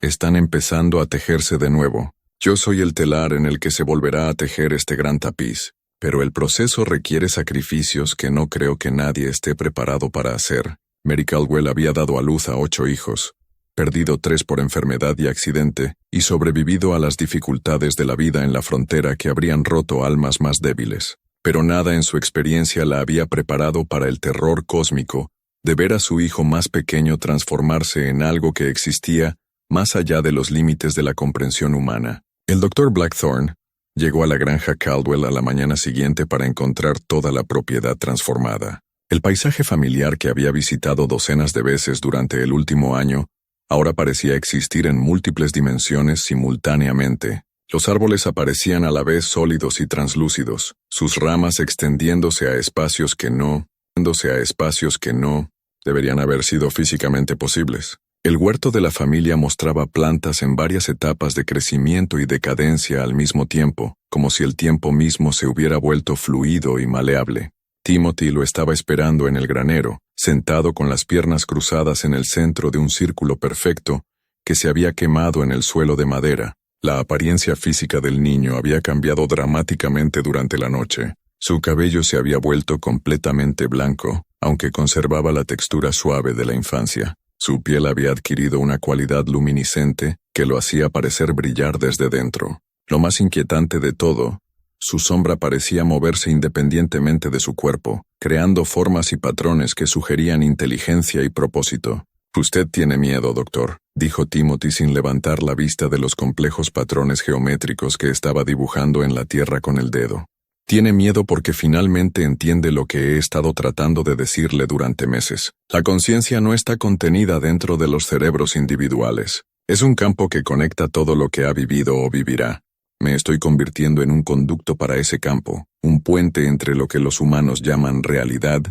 están empezando a tejerse de nuevo. Yo soy el telar en el que se volverá a tejer este gran tapiz, pero el proceso requiere sacrificios que no creo que nadie esté preparado para hacer. Mary Caldwell había dado a luz a 8 hijos, perdido 3 por enfermedad y accidente, y sobrevivido a las dificultades de la vida en la frontera que habrían roto almas más débiles. Pero nada en su experiencia la había preparado para el terror cósmico de ver a su hijo más pequeño transformarse en algo que existía más allá de los límites de la comprensión humana. El Dr. Blackthorne llegó a la granja Caldwell a la mañana siguiente para encontrar toda la propiedad transformada. El paisaje familiar que había visitado docenas de veces durante el último año ahora parecía existir en múltiples dimensiones simultáneamente. Los árboles aparecían a la vez sólidos y translúcidos, sus ramas extendiéndose a espacios que no deberían haber sido físicamente posibles. El huerto de la familia mostraba plantas en varias etapas de crecimiento y decadencia al mismo tiempo, como si el tiempo mismo se hubiera vuelto fluido y maleable. Timothy lo estaba esperando en el granero, sentado con las piernas cruzadas en el centro de un círculo perfecto que se había quemado en el suelo de madera. La apariencia física del niño había cambiado dramáticamente durante la noche. Su cabello se había vuelto completamente blanco, aunque conservaba la textura suave de la infancia. Su piel había adquirido una cualidad luminiscente que lo hacía parecer brillar desde dentro. Lo más inquietante de todo, su sombra parecía moverse independientemente de su cuerpo, creando formas y patrones que sugerían inteligencia y propósito. «Usted tiene miedo, doctor», dijo Timothy sin levantar la vista de los complejos patrones geométricos que estaba dibujando en la tierra con el dedo. Tiene miedo porque finalmente entiende lo que he estado tratando de decirle durante meses. La conciencia no está contenida dentro de los cerebros individuales. Es un campo que conecta todo lo que ha vivido o vivirá. Me estoy convirtiendo en un conducto para ese campo, un puente entre lo que los humanos llaman realidad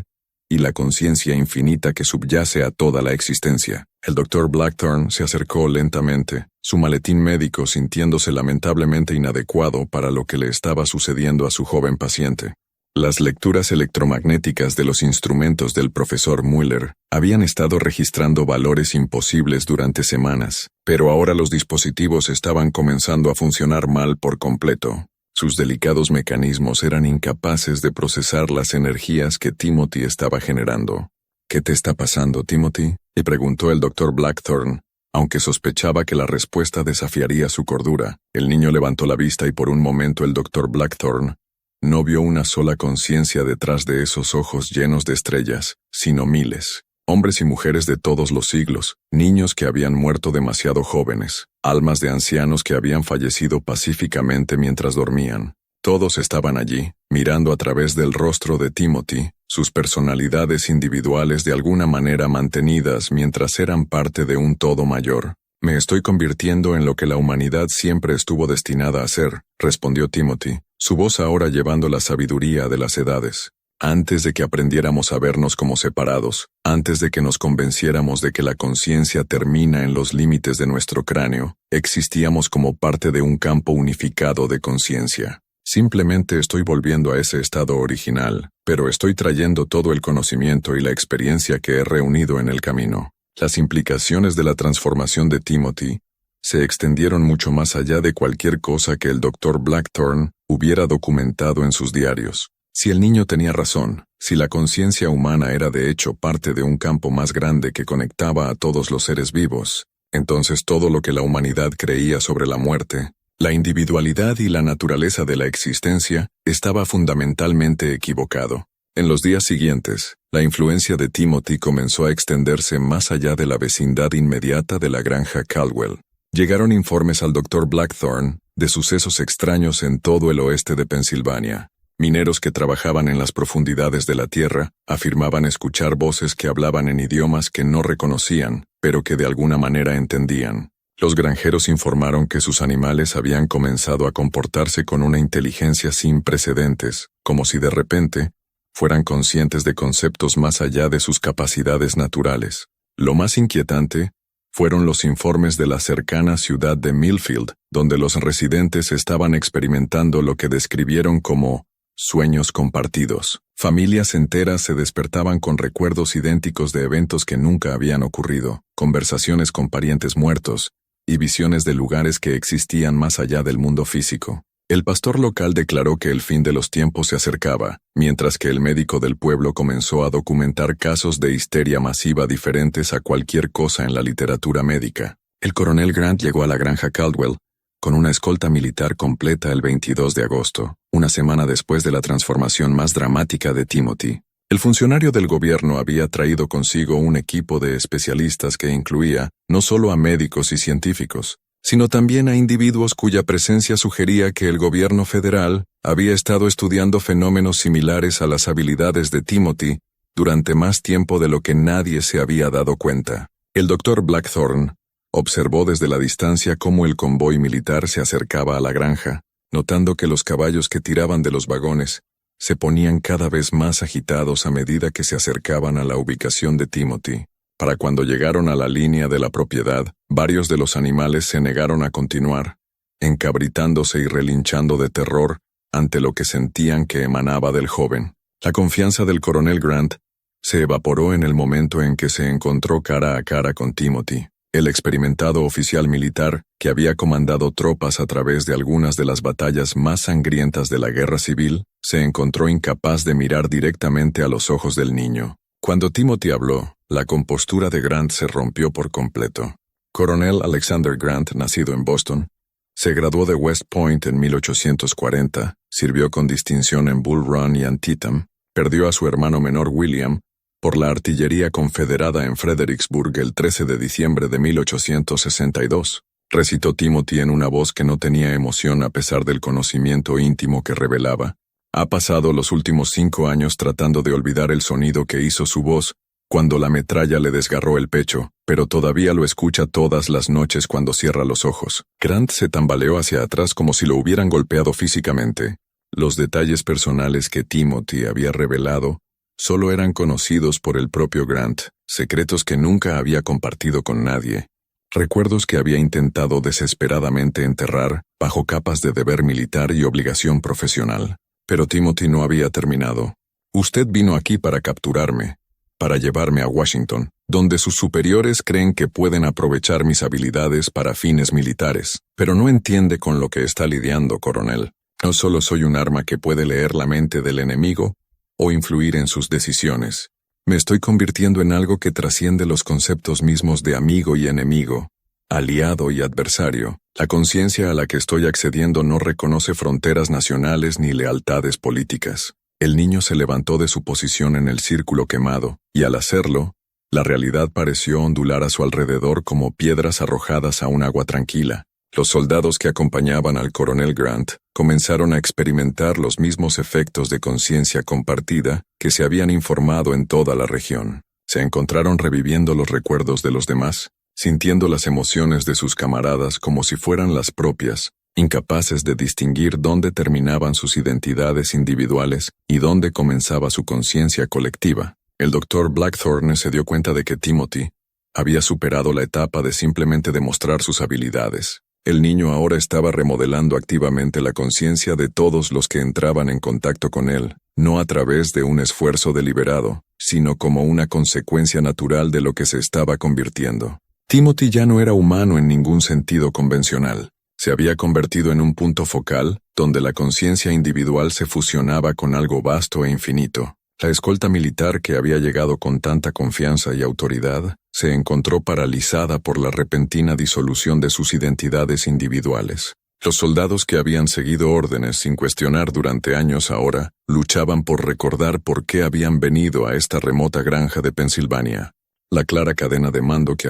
y la conciencia infinita que subyace a toda la existencia. El Dr. Blackthorne se acercó lentamente, su maletín médico sintiéndose lamentablemente inadecuado para lo que le estaba sucediendo a su joven paciente. Las lecturas electromagnéticas de los instrumentos del profesor Mueller habían estado registrando valores imposibles durante semanas, pero ahora los dispositivos estaban comenzando a funcionar mal por completo. Sus delicados mecanismos eran incapaces de procesar las energías que Timothy estaba generando. «¿Qué te está pasando, Timothy?», le preguntó el Dr. Blackthorne. Aunque sospechaba que la respuesta desafiaría su cordura, el niño levantó la vista y por un momento el Dr. Blackthorne no vio una sola conciencia detrás de esos ojos llenos de estrellas, sino miles. Hombres y mujeres de todos los siglos, niños que habían muerto demasiado jóvenes, almas de ancianos que habían fallecido pacíficamente mientras dormían. Todos estaban allí, mirando a través del rostro de Timothy, sus personalidades individuales de alguna manera mantenidas mientras eran parte de un todo mayor. «Me estoy convirtiendo en lo que la humanidad siempre estuvo destinada a ser», respondió Timothy, su voz ahora llevando la sabiduría de las edades. «Antes de que aprendiéramos a vernos como separados, antes de que nos convenciéramos de que la conciencia termina en los límites de nuestro cráneo, existíamos como parte de un campo unificado de conciencia. Simplemente estoy volviendo a ese estado original, pero estoy trayendo todo el conocimiento y la experiencia que he reunido en el camino. Las implicaciones de la transformación de Timothy se extendieron mucho más allá de cualquier cosa que el Dr. Blackthorne hubiera documentado en sus diarios. Si el niño tenía razón, si la conciencia humana era de hecho parte de un campo más grande que conectaba a todos los seres vivos, entonces todo lo que la humanidad creía sobre la muerte, la individualidad y la naturaleza de la existencia estaba fundamentalmente equivocado. En los días siguientes, la influencia de Timothy comenzó a extenderse más allá de la vecindad inmediata de la granja Caldwell. Llegaron informes al Dr. Blackthorne de sucesos extraños en todo el oeste de Pensilvania. Mineros que trabajaban en las profundidades de la tierra afirmaban escuchar voces que hablaban en idiomas que no reconocían, pero que de alguna manera entendían. Los granjeros informaron que sus animales habían comenzado a comportarse con una inteligencia sin precedentes, como si de repente fueran conscientes de conceptos más allá de sus capacidades naturales. Lo más inquietante fueron los informes de la cercana ciudad de Millfield, donde los residentes estaban experimentando lo que describieron como sueños compartidos. Familias enteras se despertaban con recuerdos idénticos de eventos que nunca habían ocurrido, conversaciones con parientes muertos, y visiones de lugares que existían más allá del mundo físico. El pastor local declaró que el fin de los tiempos se acercaba, mientras que el médico del pueblo comenzó a documentar casos de histeria masiva diferentes a cualquier cosa en la literatura médica. El coronel Grant llegó a la granja Caldwell con una escolta militar completa el 22 de agosto, una semana después de la transformación más dramática de Timothy. El funcionario del gobierno había traído consigo un equipo de especialistas que incluía no solo a médicos y científicos, sino también a individuos cuya presencia sugería que el gobierno federal había estado estudiando fenómenos similares a las habilidades de Timothy durante más tiempo de lo que nadie se había dado cuenta. El Dr. Blackthorne observó desde la distancia cómo el convoy militar se acercaba a la granja, notando que los caballos que tiraban de los vagones se ponían cada vez más agitados a medida que se acercaban a la ubicación de Timothy. Para cuando llegaron a la línea de la propiedad, varios de los animales se negaron a continuar, encabritándose y relinchando de terror ante lo que sentían que emanaba del joven. La confianza del coronel Grant se evaporó en el momento en que se encontró cara a cara con Timothy. El experimentado oficial militar, que había comandado tropas a través de algunas de las batallas más sangrientas de la guerra civil, se encontró incapaz de mirar directamente a los ojos del niño. Cuando Timothy habló, la compostura de Grant se rompió por completo. Coronel Alexander Grant, nacido en Boston, se graduó de West Point en 1840, sirvió con distinción en Bull Run y Antietam, perdió a su hermano menor William por la artillería confederada en Fredericksburg el 13 de diciembre de 1862, recitó Timothy en una voz que no tenía emoción a pesar del conocimiento íntimo que revelaba. Ha pasado los últimos 5 años tratando de olvidar el sonido que hizo su voz cuando la metralla le desgarró el pecho, pero todavía lo escucha todas las noches cuando cierra los ojos. Grant se tambaleó hacia atrás como si lo hubieran golpeado físicamente. Los detalles personales que Timothy había revelado solo eran conocidos por el propio Grant, secretos que nunca había compartido con nadie, recuerdos que había intentado desesperadamente enterrar bajo capas de deber militar y obligación profesional. Pero Timothy no había terminado. Usted vino aquí para capturarme, para llevarme a Washington, donde sus superiores creen que pueden aprovechar mis habilidades para fines militares. Pero no entiende con lo que está lidiando, coronel. No solo soy un arma que puede leer la mente del enemigo o influir en sus decisiones. Me estoy convirtiendo en algo que trasciende los conceptos mismos de amigo y enemigo, aliado y adversario. La conciencia a la que estoy accediendo no reconoce fronteras nacionales ni lealtades políticas. El niño se levantó de su posición en el círculo quemado, y al hacerlo, la realidad pareció ondular a su alrededor como piedras arrojadas a un agua tranquila. Los soldados que acompañaban al coronel Grant comenzaron a experimentar los mismos efectos de conciencia compartida que se habían informado en toda la región. Se encontraron reviviendo los recuerdos de los demás, sintiendo las emociones de sus camaradas como si fueran las propias, incapaces de distinguir dónde terminaban sus identidades individuales y dónde comenzaba su conciencia colectiva. El Dr. Blackthorne se dio cuenta de que Timothy había superado la etapa de simplemente demostrar sus habilidades. El niño ahora estaba remodelando activamente la conciencia de todos los que entraban en contacto con él, no a través de un esfuerzo deliberado, sino como una consecuencia natural de lo que se estaba convirtiendo. Timothy ya no era humano en ningún sentido convencional. Se había convertido en un punto focal, donde la conciencia individual se fusionaba con algo vasto e infinito. La escolta militar que había llegado con tanta confianza y autoridad, se encontró paralizada por la repentina disolución de sus identidades individuales. Los soldados que habían seguido órdenes sin cuestionar durante años ahora, luchaban por recordar por qué habían venido a esta remota granja de Pensilvania. La cadena de mando que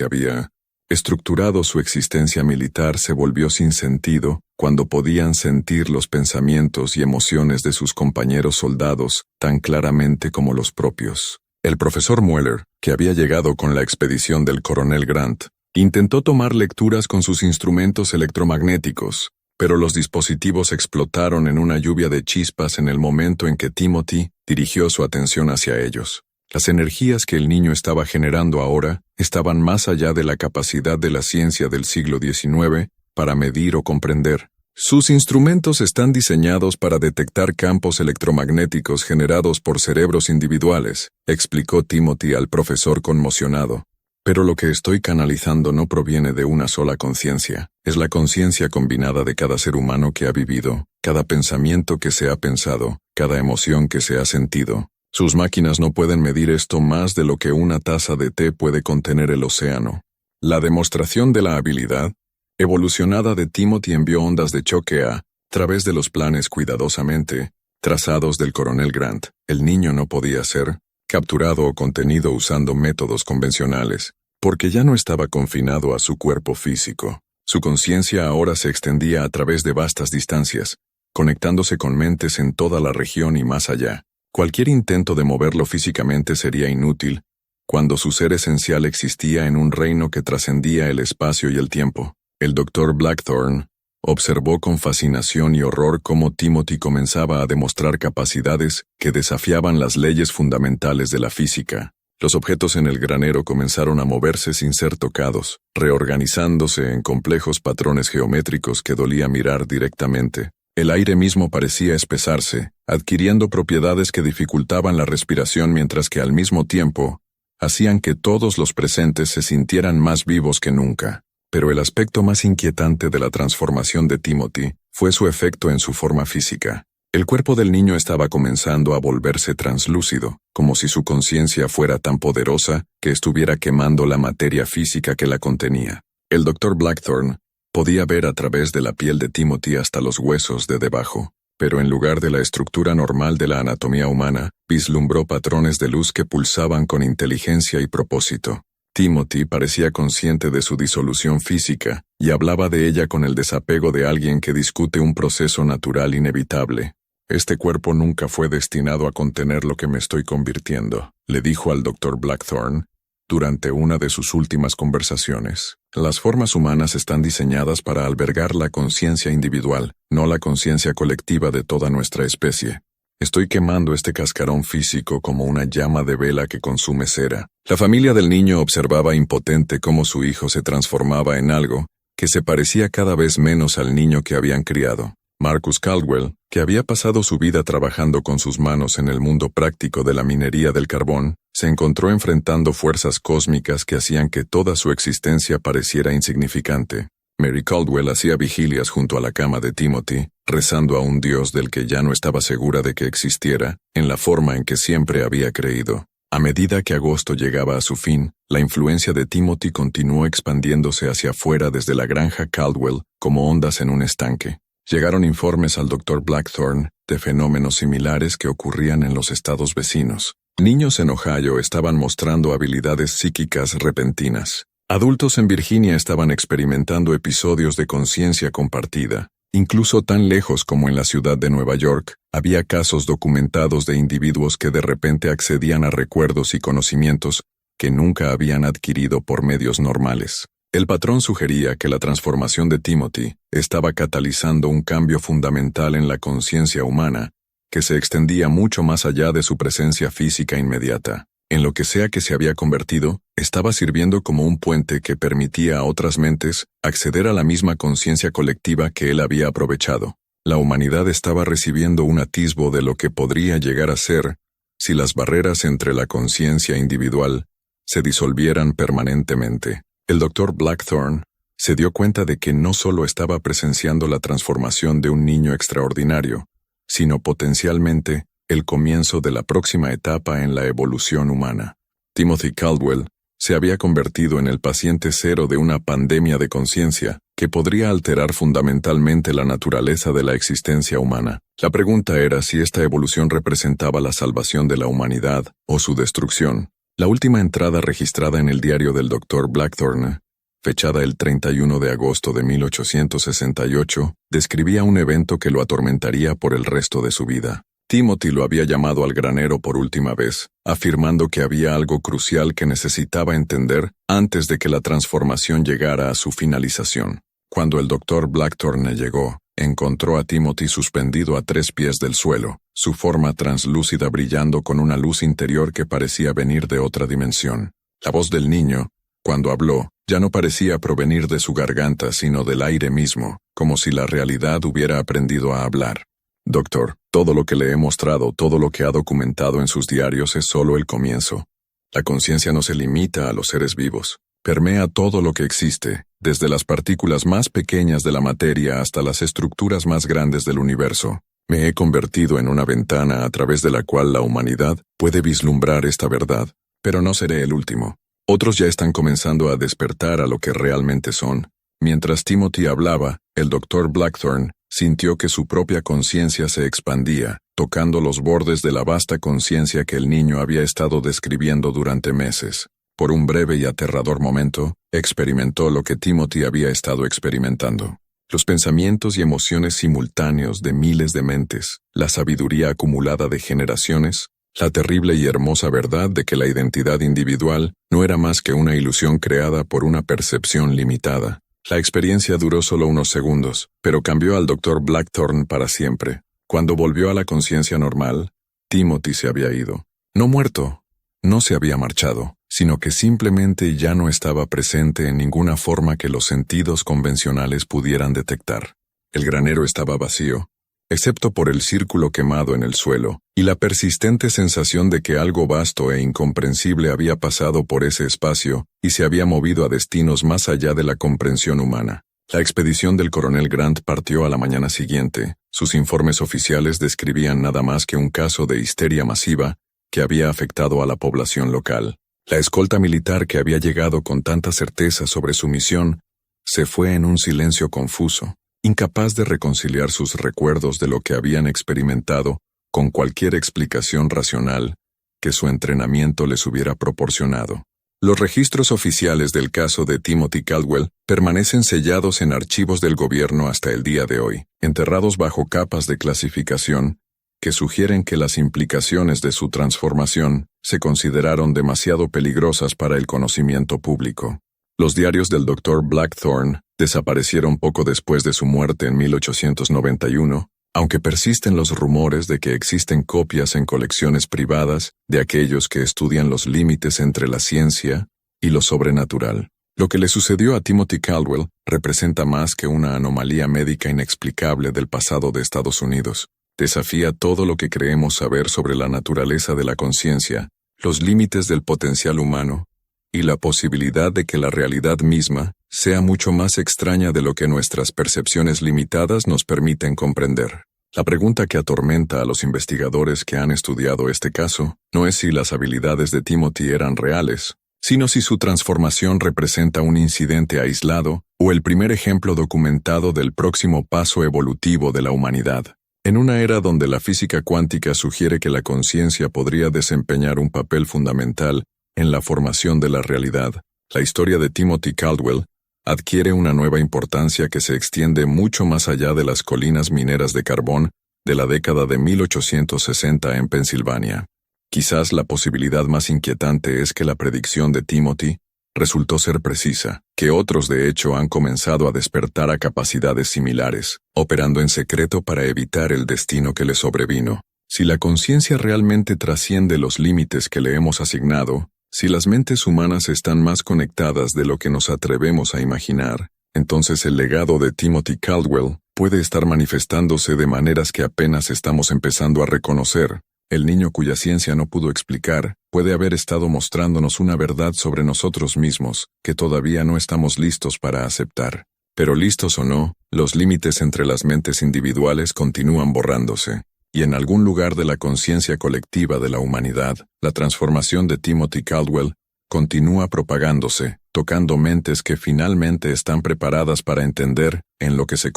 había estructurado su existencia militar se volvió sin sentido cuando podían sentir los pensamientos y emociones de sus compañeros soldados tan claramente como los propios. El profesor Mueller, que había llegado con la expedición del coronel Grant, intentó tomar lecturas con sus instrumentos electromagnéticos, pero los dispositivos explotaron en una lluvia de chispas en el momento en que Timothy dirigió su atención hacia ellos. Las energías que el niño estaba generando ahora estaban más allá de la capacidad de la ciencia del siglo XIX para medir o comprender. Sus instrumentos están diseñados para detectar campos electromagnéticos generados por cerebros individuales, explicó Timothy al profesor conmocionado. Pero lo que estoy canalizando no proviene de una sola conciencia, es la conciencia combinada de cada ser humano que ha vivido, cada pensamiento que se ha pensado, cada emoción que se ha sentido. Sus máquinas no pueden medir esto más de lo que una taza de té puede contener el océano. La demostración de la habilidad evolucionada de Timothy envió ondas de choque a través de los planes cuidadosamente trazados del coronel Grant. El niño no podía ser capturado o contenido usando métodos convencionales, porque ya no estaba confinado a su cuerpo físico. Su conciencia ahora se extendía a través de vastas distancias, conectándose con mentes en toda la región y más allá. Cualquier intento de moverlo físicamente sería inútil, cuando su ser esencial existía en un reino que trascendía el espacio y el tiempo. El Dr. Blackthorne observó con fascinación y horror cómo Timothy comenzaba a demostrar capacidades que desafiaban las leyes fundamentales de la física. Los objetos en el granero comenzaron a moverse sin ser tocados, reorganizándose en complejos patrones geométricos que dolía mirar directamente. El aire mismo parecía espesarse, adquiriendo propiedades que dificultaban la respiración mientras que al mismo tiempo hacían que todos los presentes se sintieran más vivos que nunca. Pero el aspecto más inquietante de la transformación de Timothy fue su efecto en su forma física. El cuerpo del niño estaba comenzando a volverse translúcido, como si su conciencia fuera tan poderosa que estuviera quemando la materia física que la contenía. El Dr. Blackthorne podía ver a través de la piel de Timothy hasta los huesos de debajo, pero en lugar de la estructura normal de la anatomía humana, vislumbró patrones de luz que pulsaban con inteligencia y propósito. Timothy parecía consciente de su disolución física y hablaba de ella con el desapego de alguien que discute un proceso natural inevitable. Este cuerpo nunca fue destinado a contener lo que me estoy convirtiendo, le dijo al Dr. Blackthorne durante una de sus últimas conversaciones. Las formas humanas están diseñadas para albergar la conciencia individual, no la conciencia colectiva de toda nuestra especie. Estoy quemando este cascarón físico como una llama de vela que consume cera. La familia del niño observaba impotente cómo su hijo se transformaba en algo que se parecía cada vez menos al niño que habían criado. Marcus Caldwell, que había pasado su vida trabajando con sus manos en el mundo práctico de la minería del carbón, se encontró enfrentando fuerzas cósmicas que hacían que toda su existencia pareciera insignificante. Mary Caldwell hacía vigilias junto a la cama de Timothy, rezando a un Dios del que ya no estaba segura de que existiera, en la forma en que siempre había creído. A medida que agosto llegaba a su fin, la influencia de Timothy continuó expandiéndose hacia afuera desde la granja Caldwell como ondas en un estanque. Llegaron informes al Dr. Blackthorne de fenómenos similares que ocurrían en los estados vecinos. Niños en Ohio estaban mostrando habilidades psíquicas repentinas. Adultos en Virginia estaban experimentando episodios de conciencia compartida. Incluso tan lejos como en la ciudad de Nueva York, había casos documentados de individuos que de repente accedían a recuerdos y conocimientos que nunca habían adquirido por medios normales. El patrón sugería que la transformación de Timothy estaba catalizando un cambio fundamental en la conciencia humana, que se extendía mucho más allá de su presencia física inmediata. en lo que sea que se había convertido, estaba sirviendo como un puente que permitía a otras mentes acceder a la misma conciencia colectiva que él había aprovechado. La humanidad estaba recibiendo un atisbo de lo que podría llegar a ser si las barreras entre la conciencia individual se disolvieran permanentemente. El Dr. Blackthorne se dio cuenta de que no solo estaba presenciando la transformación de un niño extraordinario, sino potencialmente el comienzo de la próxima etapa en la evolución humana. Timothy Caldwell se había convertido en el paciente cero de una pandemia de conciencia que podría alterar fundamentalmente la naturaleza de la existencia humana. La pregunta era si esta evolución representaba la salvación de la humanidad o su destrucción. La última entrada registrada en el diario del Dr. Blackthorne, fechada el 31 de agosto de 1868, describía un evento que lo atormentaría por el resto de su vida. Timothy lo había llamado al granero por última vez, afirmando que había algo crucial que necesitaba entender antes de que la transformación llegara a su finalización. Cuando el Dr. Blackthorne llegó, encontró a Timothy suspendido a 3 pies del suelo, su forma translúcida brillando con una luz interior que parecía venir de otra dimensión. La voz del niño, cuando habló, ya no parecía provenir de su garganta sino del aire mismo, como si la realidad hubiera aprendido a hablar. Doctor, todo lo que le he mostrado, todo lo que ha documentado en sus diarios es solo el comienzo. La conciencia no se limita a los seres vivos. Permea todo lo que existe, desde las partículas más pequeñas de la materia hasta las estructuras más grandes del universo. Me he convertido en una ventana a través de la cual la humanidad puede vislumbrar esta verdad, pero no seré el último. Otros ya están comenzando a despertar a lo que realmente son. Mientras Timothy hablaba, el Dr. Blackthorne sintió que su propia conciencia se expandía, tocando los bordes de la vasta conciencia que el niño había estado describiendo durante meses. Por un breve y aterrador momento, experimentó lo que Timothy había estado experimentando. Los pensamientos y emociones simultáneos de miles de mentes, la sabiduría acumulada de generaciones, la terrible y hermosa verdad de que la identidad individual no era más que una ilusión creada por una percepción limitada. La experiencia duró solo unos segundos, pero cambió al Dr. Blackthorne para siempre. Cuando volvió a la conciencia normal, Timothy se había ido. No muerto, no se había marchado, sino que simplemente ya no estaba presente en ninguna forma que los sentidos convencionales pudieran detectar. El granero estaba vacío, excepto por el círculo quemado en el suelo, y la persistente sensación de que algo vasto e incomprensible había pasado por ese espacio y se había movido a destinos más allá de la comprensión humana. La expedición del coronel Grant partió a la mañana siguiente. Sus informes oficiales describían nada más que un caso de histeria masiva que había afectado a la población local. La escolta militar que había llegado con tanta certeza sobre su misión se fue en un silencio confuso, incapaz de reconciliar sus recuerdos de lo que habían experimentado con cualquier explicación racional que su entrenamiento les hubiera proporcionado. Los registros oficiales del caso de Timothy Caldwell permanecen sellados en archivos del gobierno hasta el día de hoy, enterrados bajo capas de clasificación que sugieren que las implicaciones de su transformación se consideraron demasiado peligrosas para el conocimiento público. Los diarios del Dr. Blackthorne desaparecieron poco después de su muerte en 1891, aunque persisten los rumores de que existen copias en colecciones privadas de aquellos que estudian los límites entre la ciencia y lo sobrenatural. Lo que le sucedió a Timothy Caldwell representa más que una anomalía médica inexplicable del pasado de Estados Unidos. Desafía todo lo que creemos saber sobre la naturaleza de la conciencia, los límites del potencial humano, y la posibilidad de que la realidad misma sea mucho más extraña de lo que nuestras percepciones limitadas nos permiten comprender. La pregunta que atormenta a los investigadores que han estudiado este caso no es si las habilidades de Timothy eran reales, sino si su transformación representa un incidente aislado o el primer ejemplo documentado del próximo paso evolutivo de la humanidad. En una era donde la física cuántica sugiere que la conciencia podría desempeñar un papel fundamental en la formación de la realidad, la historia de Timothy Caldwell adquiere una nueva importancia que se extiende mucho más allá de las colinas mineras de carbón de la década de 1860 en Pensilvania. Quizás la posibilidad más inquietante es que la predicción de Timothy resultó ser precisa, que otros de hecho han comenzado a despertar a capacidades similares, operando en secreto para evitar el destino que les sobrevino. Si la conciencia realmente trasciende los límites que le hemos asignado, si las mentes humanas están más conectadas de lo que nos atrevemos a imaginar, entonces el legado de Timothy Caldwell puede estar manifestándose de maneras que apenas estamos empezando a reconocer. El niño cuya ciencia no pudo explicar puede haber estado mostrándonos una verdad sobre nosotros mismos que todavía no estamos listos para aceptar. Pero listos o no, los límites entre las mentes individuales continúan borrándose. Y en algún lugar de la conciencia colectiva de la humanidad, la transformación de Timothy Caldwell continúa propagándose, tocando mentes que finalmente están preparadas para entender en lo que se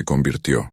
convirtió.